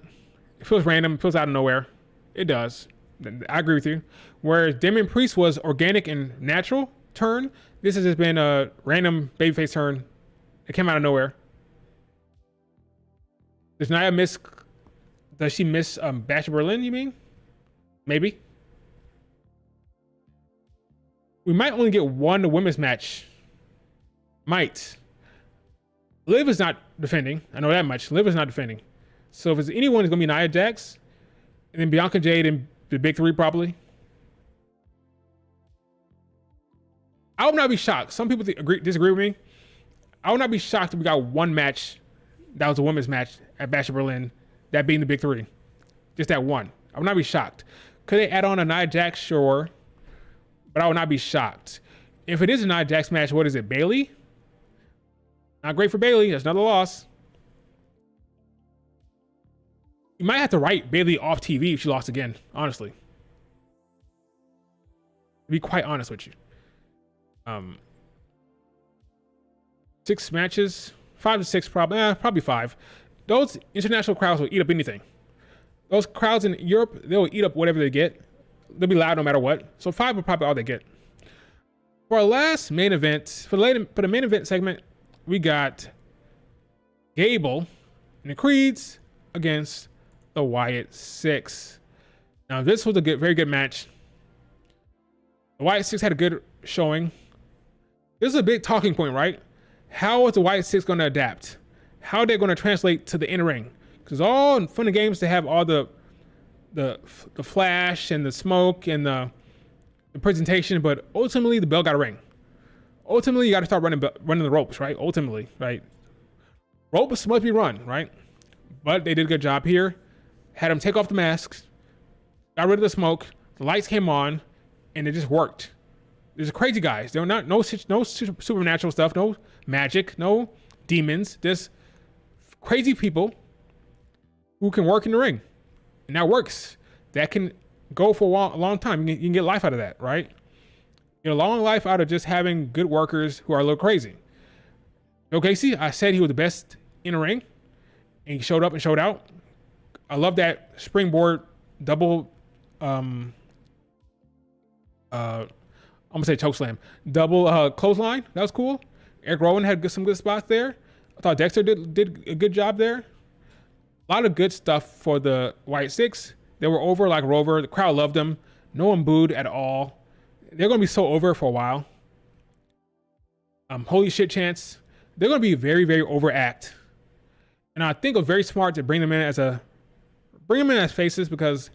It feels random. It feels out of nowhere. It does. I agree with you. Whereas Damian Priest was organic and natural turn, this has just been a random babyface turn. It came out of nowhere. Does Nia miss? Does she miss Bash of Berlin? You mean? Maybe. We might only get one women's match. Might. Liv is not defending. I know that much. Liv is not defending. So if it's anyone, it's going to be Nia Jax. And then Bianca Jade and the Big Three probably. I would not be shocked. Some people disagree with me. I would not be shocked if we got one match that was a women's match at Bash of Berlin, that being the Big Three. Just that one. I would not be shocked. Could they add on a Nia Jax? Sure. But I would not be shocked. If it is a Nia Jax match, what is it? Bayley? Not great for Bayley. That's another loss. You might have to write Bayley off TV if she lost again, honestly. To be quite honest with you. 6 matches, 5 to 6 probably, probably 5. Those international crowds will eat up anything. Those crowds in Europe, they'll eat up whatever they get. They'll be loud no matter what. So 5 will probably all they get. For our last main event, for the main event segment, we got Gable and the Creeds against the Wyatt Six. Now, this was a very good match. The Wyatt Six had a good showing. This is a big talking point, right? How is the Wyatt Six going to adapt? How are they going to translate to the in-ring? Because all fun and games to have all the flash and the smoke and the presentation, but ultimately the bell got to ring. Ultimately, you got to start running the ropes, right? Ultimately, right? Ropes must be run, right? But they did a good job here. Had them take off the masks, got rid of the smoke, the lights came on, and it just worked. There's crazy guys. They're not no supernatural stuff, no magic, no demons. Just crazy people who can work in the ring, and that works. That can go for a long time. You can get life out of that, right? You get a long life out of just having good workers who are a little crazy. Joe Gacy, I said he was the best in the ring, and he showed up and showed out. I love that springboard double. I'm gonna say choke slam, double clothesline. That was cool. Eric Rowan had some good spots there. I thought Dexter did a good job there. A lot of good stuff for the Wyatt Six. They were over like Rover. The crowd loved them. No one booed at all. They're gonna be so over for a while. Holy shit chants. They're gonna be very, very overact. And I think it was very smart to bring them in as faces, because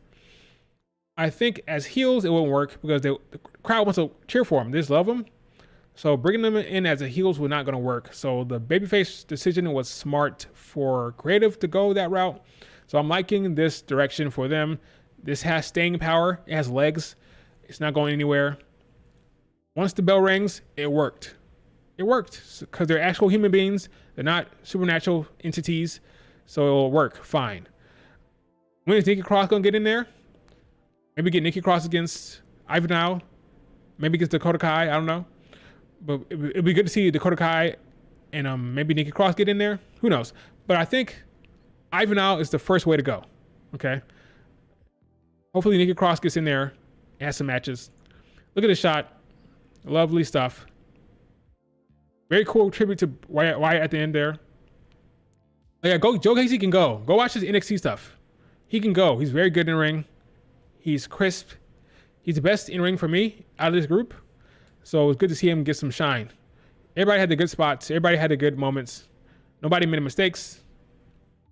I think as heels it won't work, because the crowd wants to cheer for them. They just love them. So bringing them in as a heels was not going to work. So the babyface decision was smart for creative to go that route. So I'm liking this direction for them. This has staying power. It has legs. It's not going anywhere. Once the bell rings, it worked. It worked because they're actual human beings. They're not supernatural entities. So it'll work fine. When is Nikki Cross going to get in there? Maybe get Nikki Cross against Ivanhoe. Maybe against Dakota Kai. I don't know. But it'd be good to see Dakota Kai and maybe Nikki Cross get in there. Who knows? But I think Ivanhoe is the first way to go. Okay. Hopefully Nikki Cross gets in there and has some matches. Look at this shot. Lovely stuff. Very cool tribute to Wyatt at the end there. Yeah, Joe Gacy can go. Go watch his NXT stuff. He can go. He's very good in the ring. He's crisp. He's the best in ring for me out of this group. So it was good to see him get some shine. Everybody had the good spots. Everybody had the good moments. Nobody made mistakes.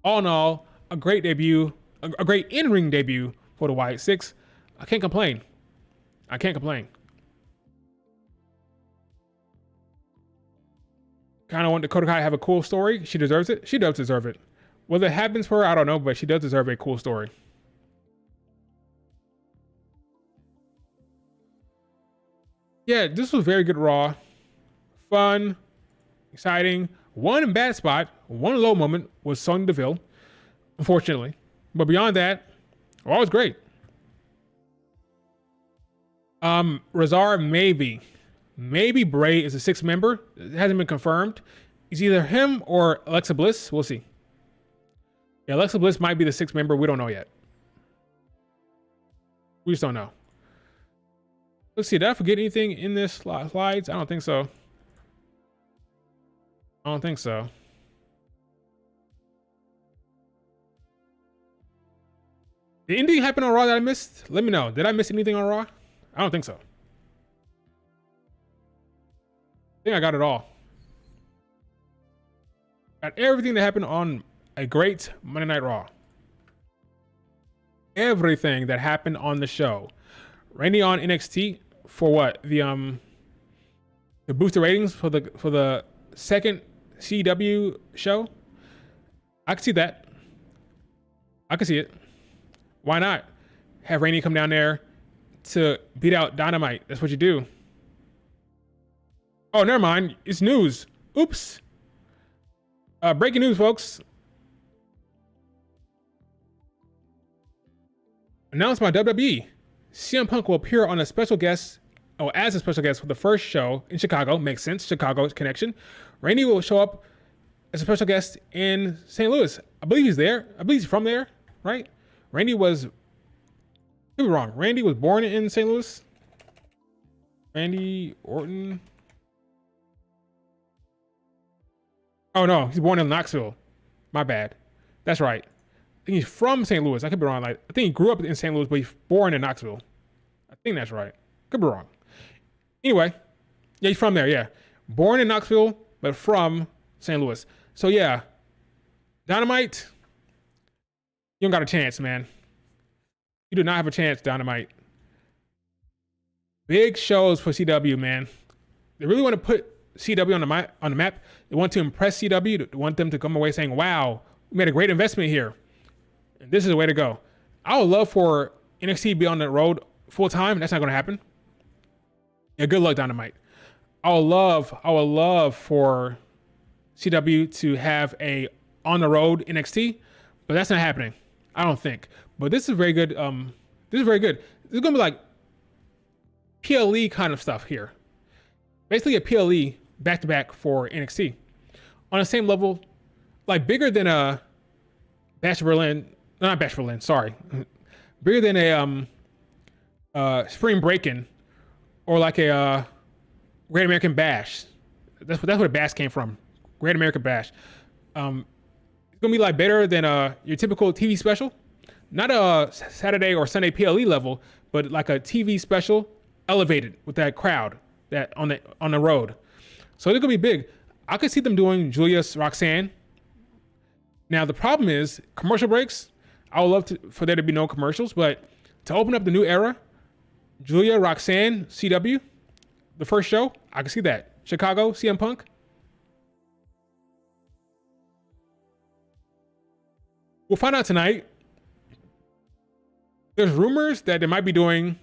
All in all, a great debut, a great in-ring debut for the Wyatt Six. I can't complain. I can't complain. Kind of want Dakota Kai to have a cool story. She deserves it. She does deserve it. Whether it happens for her, I don't know, but she does deserve a cool story. Yeah, this was very good Raw. Fun, exciting. One bad spot, one low moment was Sonya Deville, unfortunately. But beyond that, Raw was great. Razar, maybe Bray is a sixth member. It hasn't been confirmed. It's either him or Alexa Bliss. We'll see. Yeah, Alexa Bliss might be the sixth member. We don't know yet. We just don't know. Let's see. Did I forget anything in this slides? I don't think so. I don't think so. Did anything happen on Raw that I missed? Let me know. Did I miss anything on Raw? I don't think so. I think I got it all. Got everything that happened on a great Monday Night Raw. Everything that happened on the show. Randy on NXT for what? The booster ratings for the second CW show. I can see that. I can see it. Why not have Randy come down there to beat out Dynamite? That's what you do. Oh, never mind. It's news. Oops. Breaking news, folks. Announced by WWE. CM Punk will appear on a special guest, as a special guest for the first show in Chicago. Makes sense. Chicago's connection. Randy will show up as a special guest in St. Louis. I believe he's there. I believe he's from there, right? Randy was, could be wrong. Randy was born in St. Louis. Randy Orton. Oh no, he's born in Knoxville. My bad. That's right. I think he's from St. Louis. I could be wrong. Like, I think he grew up in St. Louis, but he's born in Knoxville. I think that's right. Could be wrong. Anyway, yeah, he's from there. Yeah, born in Knoxville, but from St. Louis. So yeah, Dynamite, you don't got a chance, man. You do not have a chance, Dynamite. Big shows for CW, man. They really want to put CW on the map. They want to impress CW. They want them to come away saying, wow, we made a great investment here. And this is the way to go. I would love for NXT to be on the road full time. That's not going to happen. Yeah, good luck, Dynamite. I would love for CW to have a on the road NXT, but that's not happening. I don't think. But this is very good. This is very good. This is going to be like PLE kind of stuff here. Basically a PLE back-to-back for NXT. On the same level, like bigger than a Bash Berlin. Not Bash Berlin, sorry. Bigger than a Spring Breakin' or like a Great American Bash. That's where the Bash came from. Great American Bash. It's going to be like better than your typical TV special. Not a Saturday or Sunday PLE level, but like a TV special elevated with that crowd that on the road. So it's gonna be big. I could see them doing Julius Roxanne. Now the problem is commercial breaks. I would love for there to be no commercials, but to open up the new era, Julia Roxanne CW, the first show, I can see that. Chicago CM Punk. We'll find out tonight. There's rumors that they might be doing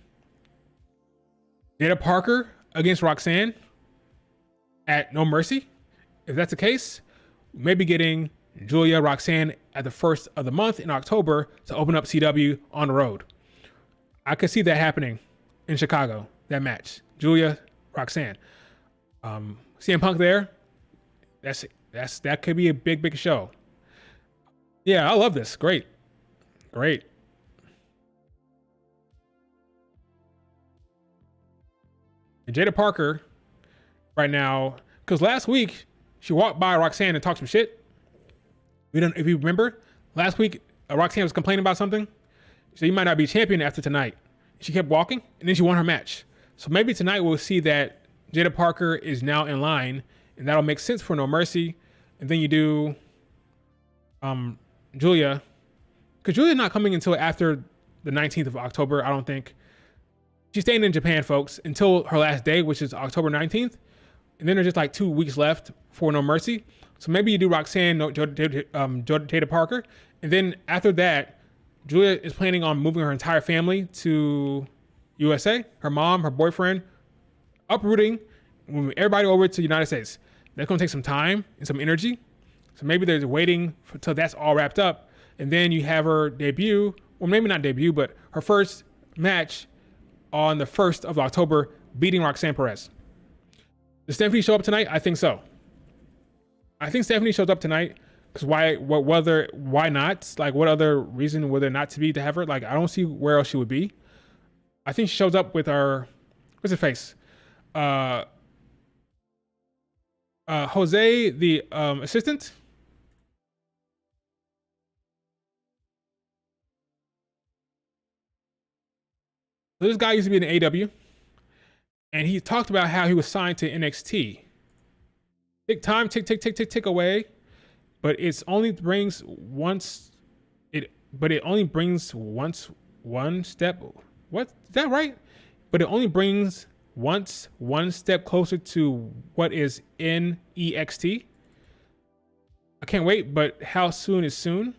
Jada Parker against Roxanne at No Mercy. If that's the case, we may be getting Julia Roxanne at the first of the month in October to open up CW on the road. I could see that happening in Chicago, that match. Julia Roxanne. CM Punk there. That could be a big show. Yeah, I love this. Great. And Jada Parker right now, because last week she walked by Roxanne and talked some shit. If you remember, last week Roxanne was complaining about something. So you might not be champion after tonight. She kept walking and then she won her match. So maybe tonight we'll see that Jada Parker is now in line, and that'll make sense for No Mercy. And then you do Julia, because Julia's not coming until after the 19th of October, I don't think. She's staying in Japan, folks, until her last day, which is October 19th. And then there's just like 2 weeks left for No Mercy. So maybe you do Roxanne, Jada Parker. And then after that, Julia is planning on moving her entire family to USA. Her mom, her boyfriend, uprooting, moving everybody over to the United States. That's going to take some time and some energy. So maybe they're waiting until that's all wrapped up. And then you have her debut, or maybe not debut, but her first match on the 1st of October, beating Roxanne Perez. Does Stephanie show up tonight? I think so. I think Stephanie shows up tonight because why not? Like, what other reason would there not to be to have her? Like, I don't see where else she would be. I think she shows up with our, what's his face? Jose, the assistant. So this guy used to be in the AW, and he talked about how he was signed to NXT. Tick away, but it only brings one step. What? Is that right? But it only brings one step closer to what is in EXT. I can't wait, but how soon is soon?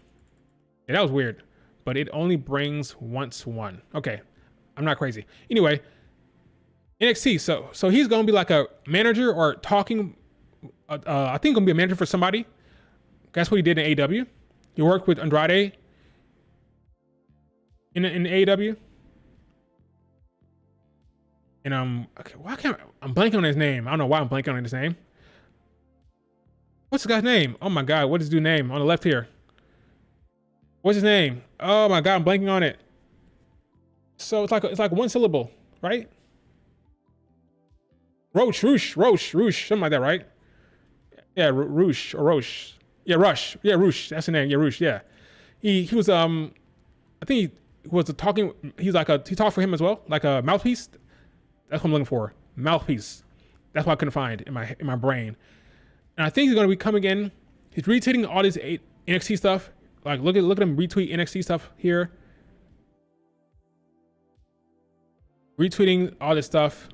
Yeah, that was weird. But it only brings one. Okay. I'm not crazy. Anyway, NXT. So he's gonna be like a manager or talking. I think gonna be a manager for somebody. That's what he did in AEW. He worked with Andrade in AEW. And okay, why can't I'm blanking on his name? I don't know why I'm blanking on his name. What's the guy's name? Oh my god, what is his dude's name on the left here? What's his name? Oh my god, I'm blanking on it. So it's like one syllable, right? Roche, something like that, right? Yeah, Roche. Yeah, Rush. Yeah, Roosh. That's the name. Yeah, Roosh. Yeah. He was I think he was talking. He's like he talked for him as well, like a mouthpiece. That's what I'm looking for. Mouthpiece. That's what I couldn't find in my brain. And I think he's gonna be coming in. He's retweeting all this NXT stuff. Like look at him retweet NXT stuff here. Retweeting all this stuff.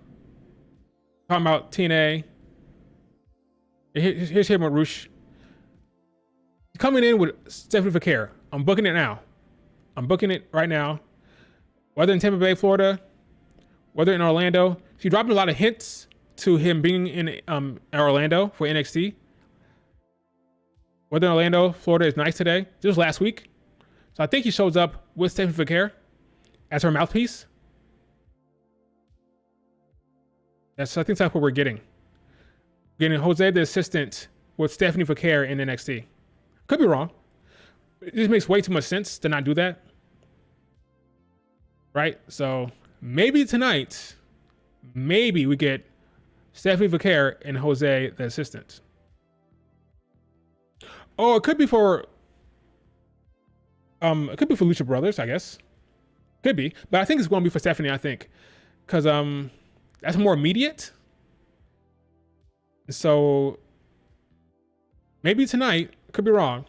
Talking about TNA. Here's him with Roosh. He's coming in with Stephanie Vaquer. I'm booking it now. I'm booking it right now. Whether in Tampa Bay, Florida, whether in Orlando. She's dropping a lot of hints to him being in Orlando for NXT. Whether in Orlando, Florida is nice today. This was last week. So I think he shows up with Stephanie Vaquer as her mouthpiece. I think that's what we're getting. Getting Jose the assistant with Stephanie Vaquer in NXT. Could be wrong. It just makes way too much sense to not do that. Right? So maybe tonight, maybe we get Stephanie Vaquer and Jose the assistant. Oh, it could be for Lucha Brothers, I guess. Could be. But I think it's going to be for Stephanie, I think. Because that's more immediate. So maybe tonight, could be wrong.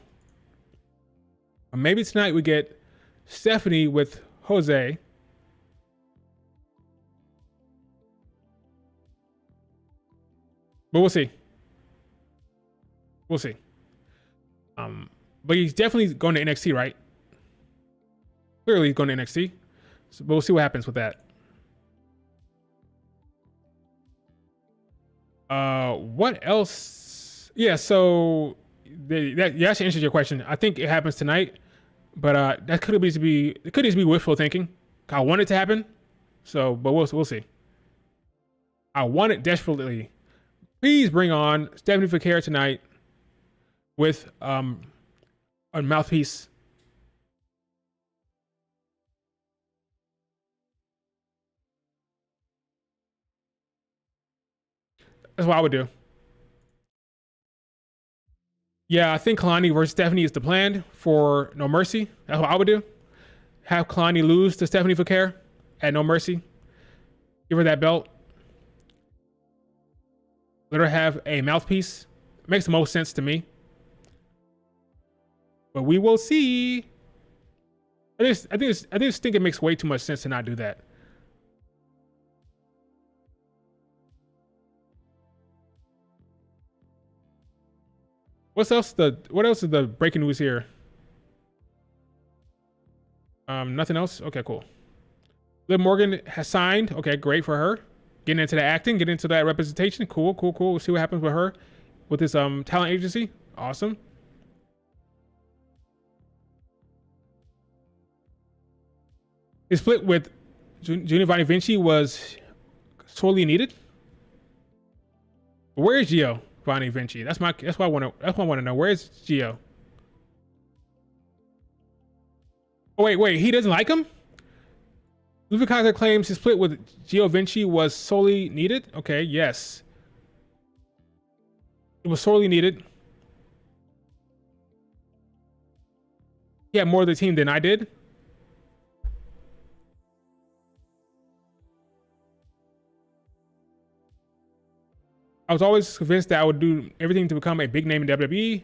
Or maybe tonight we get Stephanie with Jose. But we'll see. We'll see. But he's definitely going to NXT, right? Clearly he's going to NXT. So, but we'll see what happens with that. What else? Yeah, so that actually answers your question. I think it happens tonight, but that could just be wishful thinking. I want it to happen, so but we'll see. I want it desperately. Please bring on Stephanie Vaquer tonight with a mouthpiece. That's what I would do. Yeah, I think Kalani versus Stephanie is the plan for No Mercy. That's what I would do. Have Kalani lose to Stephanie Vaquer at No Mercy. Give her that belt. Let her have a mouthpiece. Makes the most sense to me. But we will see. I just think it makes way too much sense to not do that. What else is the breaking news here? Nothing else? Okay, cool. Liv Morgan has signed. Okay, great for her. Getting into the acting, getting into that representation. Cool. We'll see what happens with her with this talent agency. Awesome. His split with Giovanni Vinci was sorely needed. Where is Giovanni Vinci? That's what I want to know. Where is Gio? Oh wait, he doesn't like him? Lucha Kaiser claims his split with Gio Vinci was sorely needed. Okay, yes. It was sorely needed. He had more of the team than I did. I was always convinced that I would do everything to become a big name in WWE.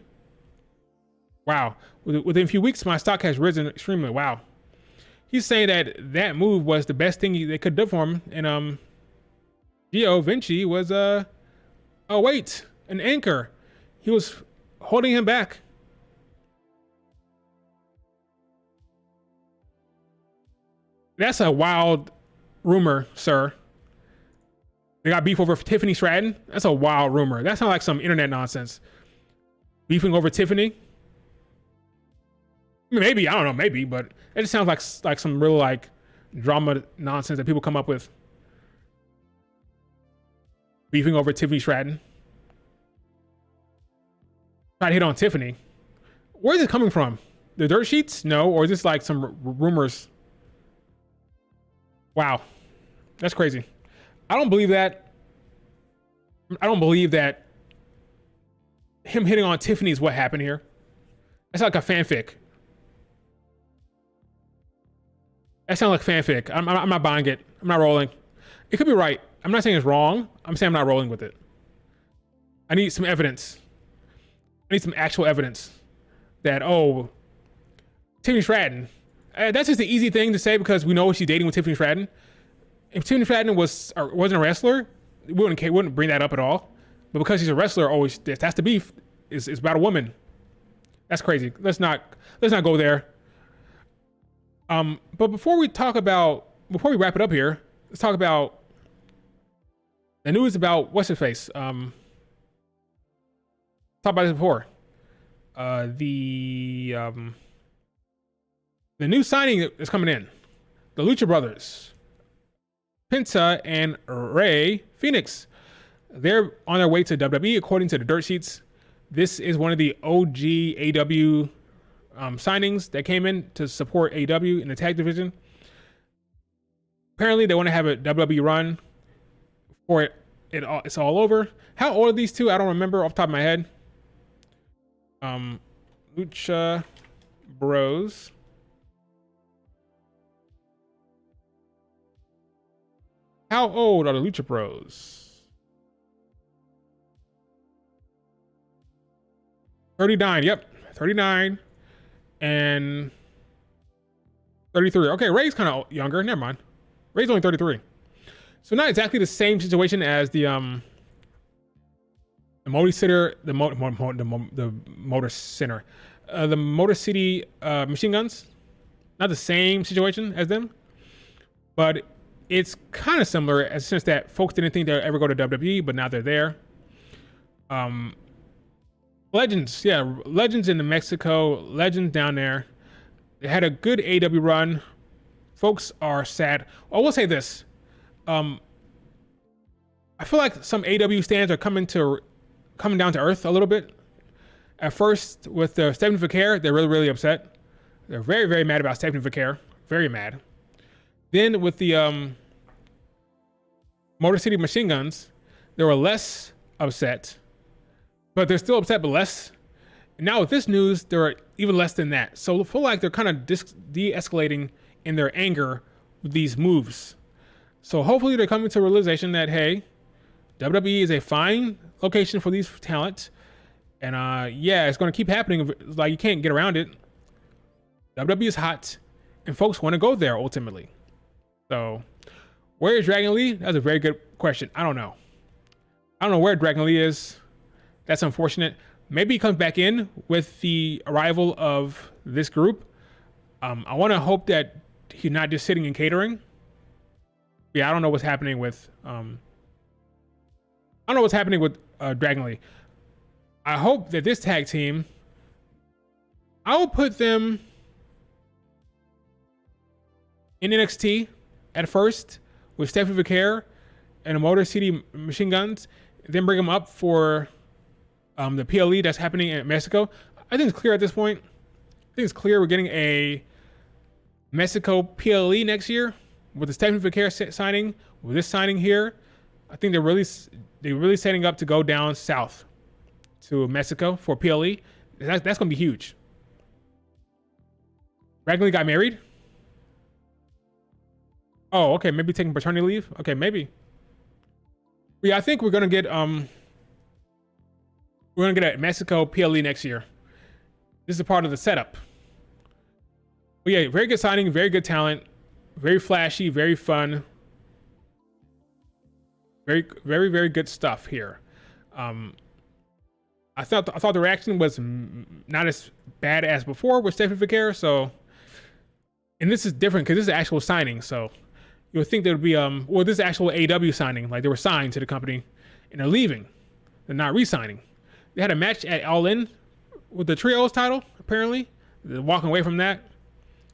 Wow. Within a few weeks, my stock has risen extremely. Wow. He's saying that move was the best thing they could do for him. And Gio Vinci was an anchor. He was holding him back. That's a wild rumor, sir. They got beef over Tiffany Stratton. That's a wild rumor. That sounds like some internet nonsense. Beefing over Tiffany. Maybe, I don't know, maybe, but it just sounds like some real drama nonsense that people come up with. Beefing over Tiffany Stratton. Try to hit on Tiffany. Where is it coming from? The dirt sheets? No, or is this like some rumors? Wow, that's crazy. I don't believe that. I don't believe that him hitting on Tiffany is what happened here. That's like a fanfic. That sounds like fanfic. I'm not buying it. I'm not rolling. It could be right. I'm not saying it's wrong. I'm saying I'm not rolling with it. I need some evidence. I need some actual evidence that, oh, Tiffany Stratton. That's just the easy thing to say because we know she's dating with Tiffany Stratton. If Tiffany Stratton wasn't a wrestler, we wouldn't bring that up at all. But because she's a wrestler, always that's the beef. It's about a woman. That's crazy. Let's not go there. But before we wrap it up here, let's talk about the news about what's his face. Talked about this before. The new signing is coming in. The Lucha Brothers, Penta and Rey Fenix. They're on their way to WWE according to the dirt sheets. This is one of the OG AW signings that came in to support AW in the tag division. Apparently, they want to have a WWE run before it's all over. How old are these two? I don't remember off the top of my head. Lucha Bros. How old are the Lucha Bros? 39. Yep, 39 and 33. Okay, Ray's kind of younger. Never mind. Ray's only 33. So not exactly the same situation as the Motor Center, the Motor Center, the Motor City Machine Guns. Not the same situation as them, but it's kind of similar in the sense that folks didn't think they'd ever go to WWE, but now they're there. Legends in the Mexico, Legends down there. They had a good AW run. Folks are sad. I will say this. I feel like some AW stands are coming down to earth a little bit. At first, with the Stephanie Vaquer, they're really, really upset. They're very, very mad about Stephanie Vaquer. Very mad. Then with the Motor City Machine Guns, they were less upset. But they're still upset, but less. And now with this news, they're even less than that. So I feel like they're kind of de-escalating in their anger with these moves. So hopefully they're coming to a realization that, hey, WWE is a fine location for these talent. And it's going to keep happening. Like, you can't get around it. WWE is hot, and folks want to go there ultimately. So where is Dragon Lee? That's a very good question. I don't know where Dragon Lee is. That's unfortunate. Maybe he comes back in with the arrival of this group. I want to hope that he's not just sitting and catering. Yeah, I don't know what's happening with Dragon Lee. I hope that this tag team, I will put them in NXT at first with Stephanie Vaquer and the Motor City Machine Guns, then bring them up for the PLE that's happening in Mexico. I think it's clear at this point. I think it's clear we're getting a Mexico PLE next year with the Stephanie Vaquer signing, with this signing here. I think they're really setting up to go down south to Mexico for PLE. That's going to be huge. Dragon Lee got married? Oh, okay. Maybe taking paternity leave? Okay, maybe. But yeah, I think we're going to get a Mexico PLE next year. This is a part of the setup. But yeah, very good signing, very good talent, very flashy, very fun. Very, very, very good stuff here. I thought the reaction was not as bad as before with Stephanie Vaquer. So, and this is different because this is an actual signing. So you would think there would be this is actual AW signing. Like, they were signed to the company and they're leaving. They're not re-signing. They had a match at All In with the Trios title, apparently. They're walking away from that.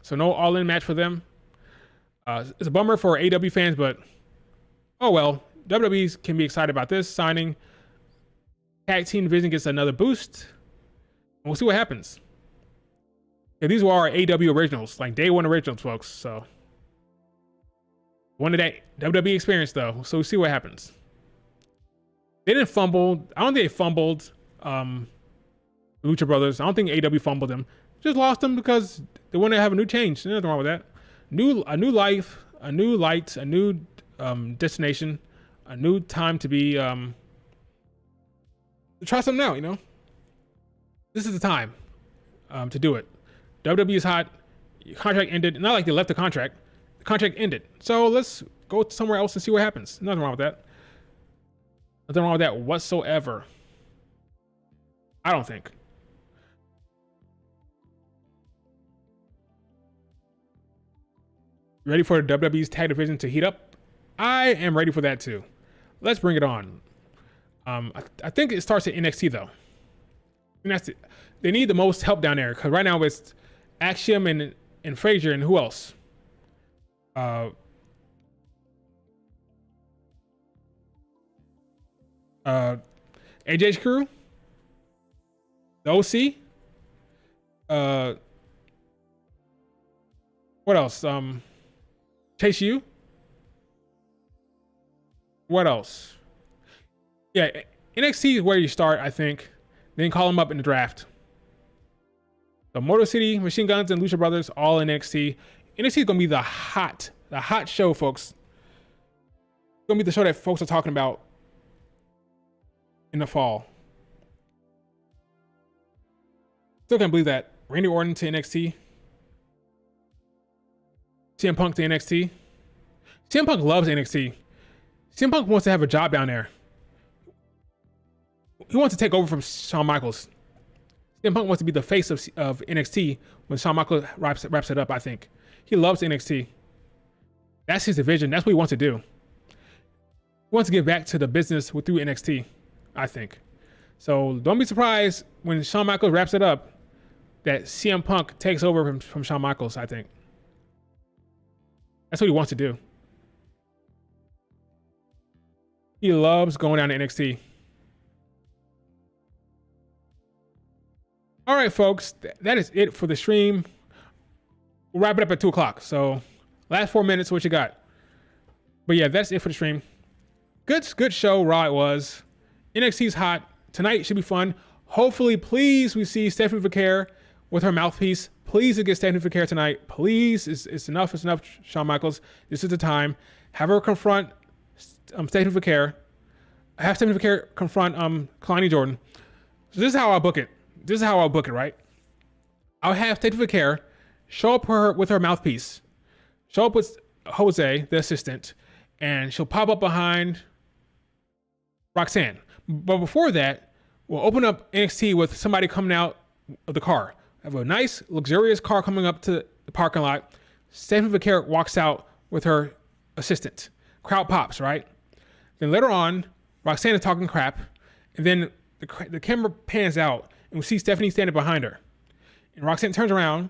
So no All In match for them. It's a bummer for AW fans, but oh well. WWE can be excited about this signing. Tag team division gets another boost. We'll see what happens. Yeah, these were our AW originals, like day one originals, folks. So one of that WWE experience, though. So we'll see what happens. They didn't fumble. I don't think they fumbled Lucha Brothers. I don't think AEW fumbled them. Just lost them because they want to have a new change. There's nothing wrong with that. A new life, a new light, a new destination, a new time to be to try something out. You know, this is the time to do it. WWE is hot. Your contract ended. Not like they left the contract. The contract ended. So let's go somewhere else and see what happens. Nothing wrong with that. Nothing wrong with that whatsoever. I don't think. Ready for the WWE's tag division to heat up? I am ready for that too. Let's bring it on. I think it starts at NXT though. And that's it. They need the most help down there because right now it's Axiom and Frazier and who else? AJ's crew, the OC. What else? Chase U. What else? Yeah, NXT is where you start, I think. Then call them up in the draft. The Motor City, Machine Guns, and Lucha Brothers all in NXT. NXT is gonna be the hot show, folks. It's gonna be the show that folks are talking about in the fall. Still can't believe that. Randy Orton to NXT. CM Punk to NXT. CM Punk loves NXT. CM Punk wants to have a job down there. He wants to take over from Shawn Michaels. CM Punk wants to be the face of NXT when Shawn Michaels wraps it up, I think. He loves NXT. That's his division. That's what he wants to do. He wants to get back to the business through NXT, I think. So don't be surprised when Shawn Michaels wraps it up that CM Punk takes over from Shawn Michaels, I think. That's what he wants to do. He loves going down to NXT. All right, folks, that is it for the stream. We'll wrap it up at 2 o'clock. So last 4 minutes, what you got? But yeah, that's it for the stream. Good show, Raw it was. NXT's hot. Tonight should be fun. Hopefully, please, we see Stephanie Vaquer with her mouthpiece. Please get Stephanie Vaquer tonight. Please, it's enough. It's enough, Shawn Michaels. This is the time. Have her confront Stephanie Vaquer. Have Stephanie Vaquer confront Kalani Jordan. So this is how I'll book it. Right? I'll have Stephanie Vaquer show up with her mouthpiece. Show up with Jose, the assistant, and she'll pop up behind Roxanne. But before that, we'll open up NXT with somebody coming out of the car. Have a nice, luxurious car coming up to the parking lot. Stephanie Vaquer walks out with her assistant. Crowd pops, right? Then later on, Roxanne is talking crap, and then the camera pans out, and we see Stephanie standing behind her. And Roxanne turns around,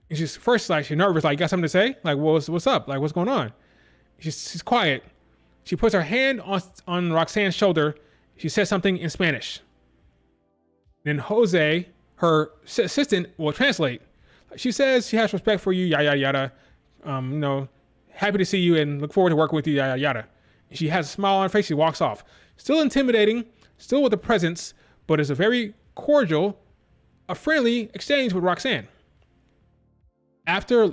and she's nervous, like, you got something to say? Like, what's up? Like, what's going on? She's quiet. She puts her hand on Roxanne's shoulder. She says something in Spanish. Then Jose, her assistant, will translate. She says she has respect for you, yada, yada. Happy to see you and look forward to working with you, yada, yada. She has a smile on her face. She walks off. Still intimidating, still with a presence, but it's a very cordial, a friendly exchange with Roxanne. After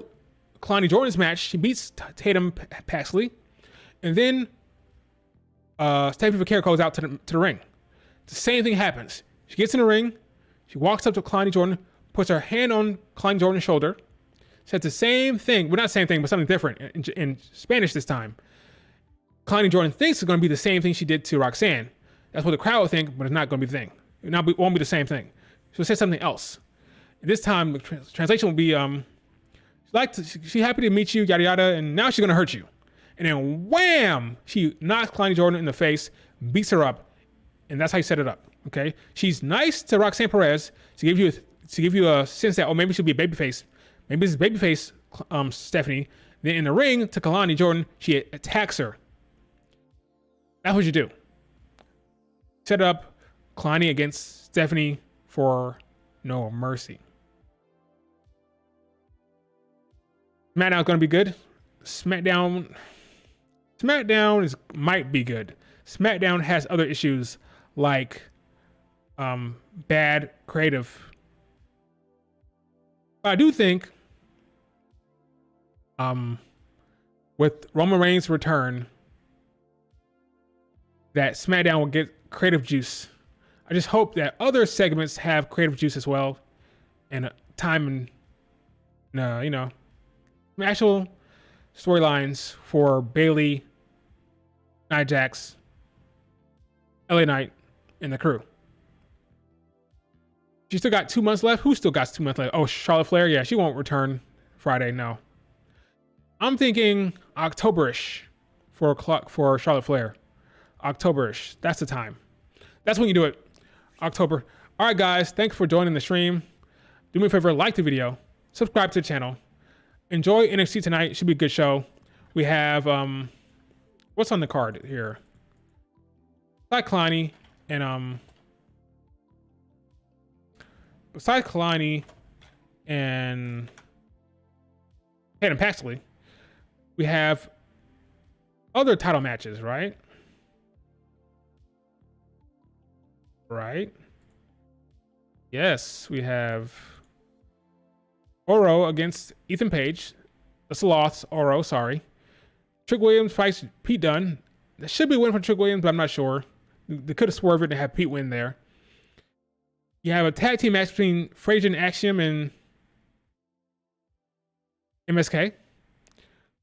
Kalani Jordan's match, she beats Tatum Paxley, and then Stephanie Vaquer goes out to the ring. The same thing happens. She gets in the ring. She walks up to Kalani Jordan, puts her hand on Kalani Jordan's shoulder, says the same thing. Well, not the same thing, but something different in Spanish this time. Kalani Jordan thinks it's going to be the same thing she did to Roxanne. That's what the crowd will think, but it's not going to be the thing. It won't be the same thing. She'll say something else. And this time, the translation will be, she's happy to meet you, yada, yada, and now she's going to hurt you. And then wham! She knocks Kalani Jordan in the face, beats her up, and that's how you set it up. Okay? She's nice to Roxanne Perez to give you a sense that, maybe she'll be a babyface. Maybe this is babyface Stephanie. Then in the ring to Kalani Jordan, she attacks her. That's what you do. Set up Kalani against Stephanie for No Mercy. SmackDown is going to be good. SmackDown might be good. SmackDown has other issues like bad creative. But I do think with Roman Reigns' return, that SmackDown will get creative juice. I just hope that other segments have creative juice as well, and time and you know, actual storylines for Bayley, Nia Jax, LA Knight, and the crew. She still got 2 months left. Who still got 2 months left? Oh, Charlotte Flair. Yeah, she won't return Friday. No. I'm thinking Octoberish for Charlotte Flair. Octoberish. That's the time. That's when you do it. October. All right, guys. Thanks for joining the stream. Do me a favor, like the video, subscribe to the channel. Enjoy NXT tonight. Should be a good show. We have what's on the card here? Kalani and besides Kalani and Tatum Paxley, we have other title matches, right? Right. Yes, we have Oro against Ethan Page. The Sloths, Oro, sorry. Trick Williams fights Pete Dunne. That should be a win for Trick Williams, but I'm not sure. They could have swerved it to have Pete win there. You have a tag team match between Frazier and Axiom and MSK.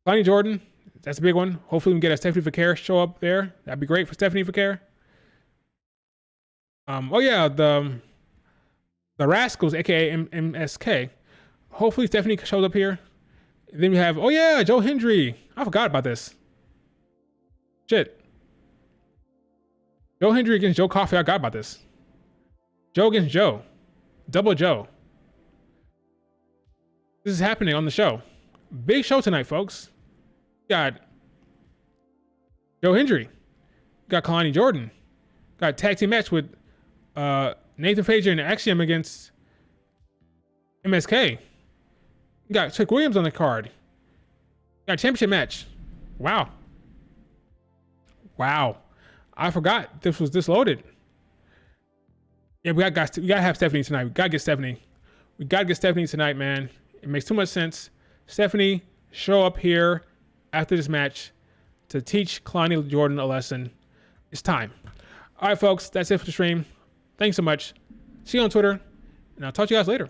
Lonnie Jordan, that's a big one. Hopefully we can get a Stephanie Vaquer show up there. That'd be great for Stephanie Vaquer. Oh yeah, the Rascals, aka MSK. Hopefully Stephanie shows up here. And then we have, oh yeah, Joe Hendry. I forgot about this. Shit. Joe Hendry against Joe Coffey. I forgot about this. Joe against Joe. Double Joe. This is happening on the show. Big show tonight, folks. Got Joe Hendry. Got Kalani Jordan. Got a tag team match with Nathan Frazier and Axiom against MSK. You got Trick Williams on the card. Got a championship match. Wow. Wow. I forgot this was this loaded. Yeah, we gotta have Stephanie tonight. We gotta get Stephanie. We gotta get Stephanie tonight, man. It makes too much sense. Stephanie, show up here after this match to teach Kalani Jordan a lesson. It's time. All right, folks, that's it for the stream. Thanks so much. See you on Twitter, and I'll talk to you guys later.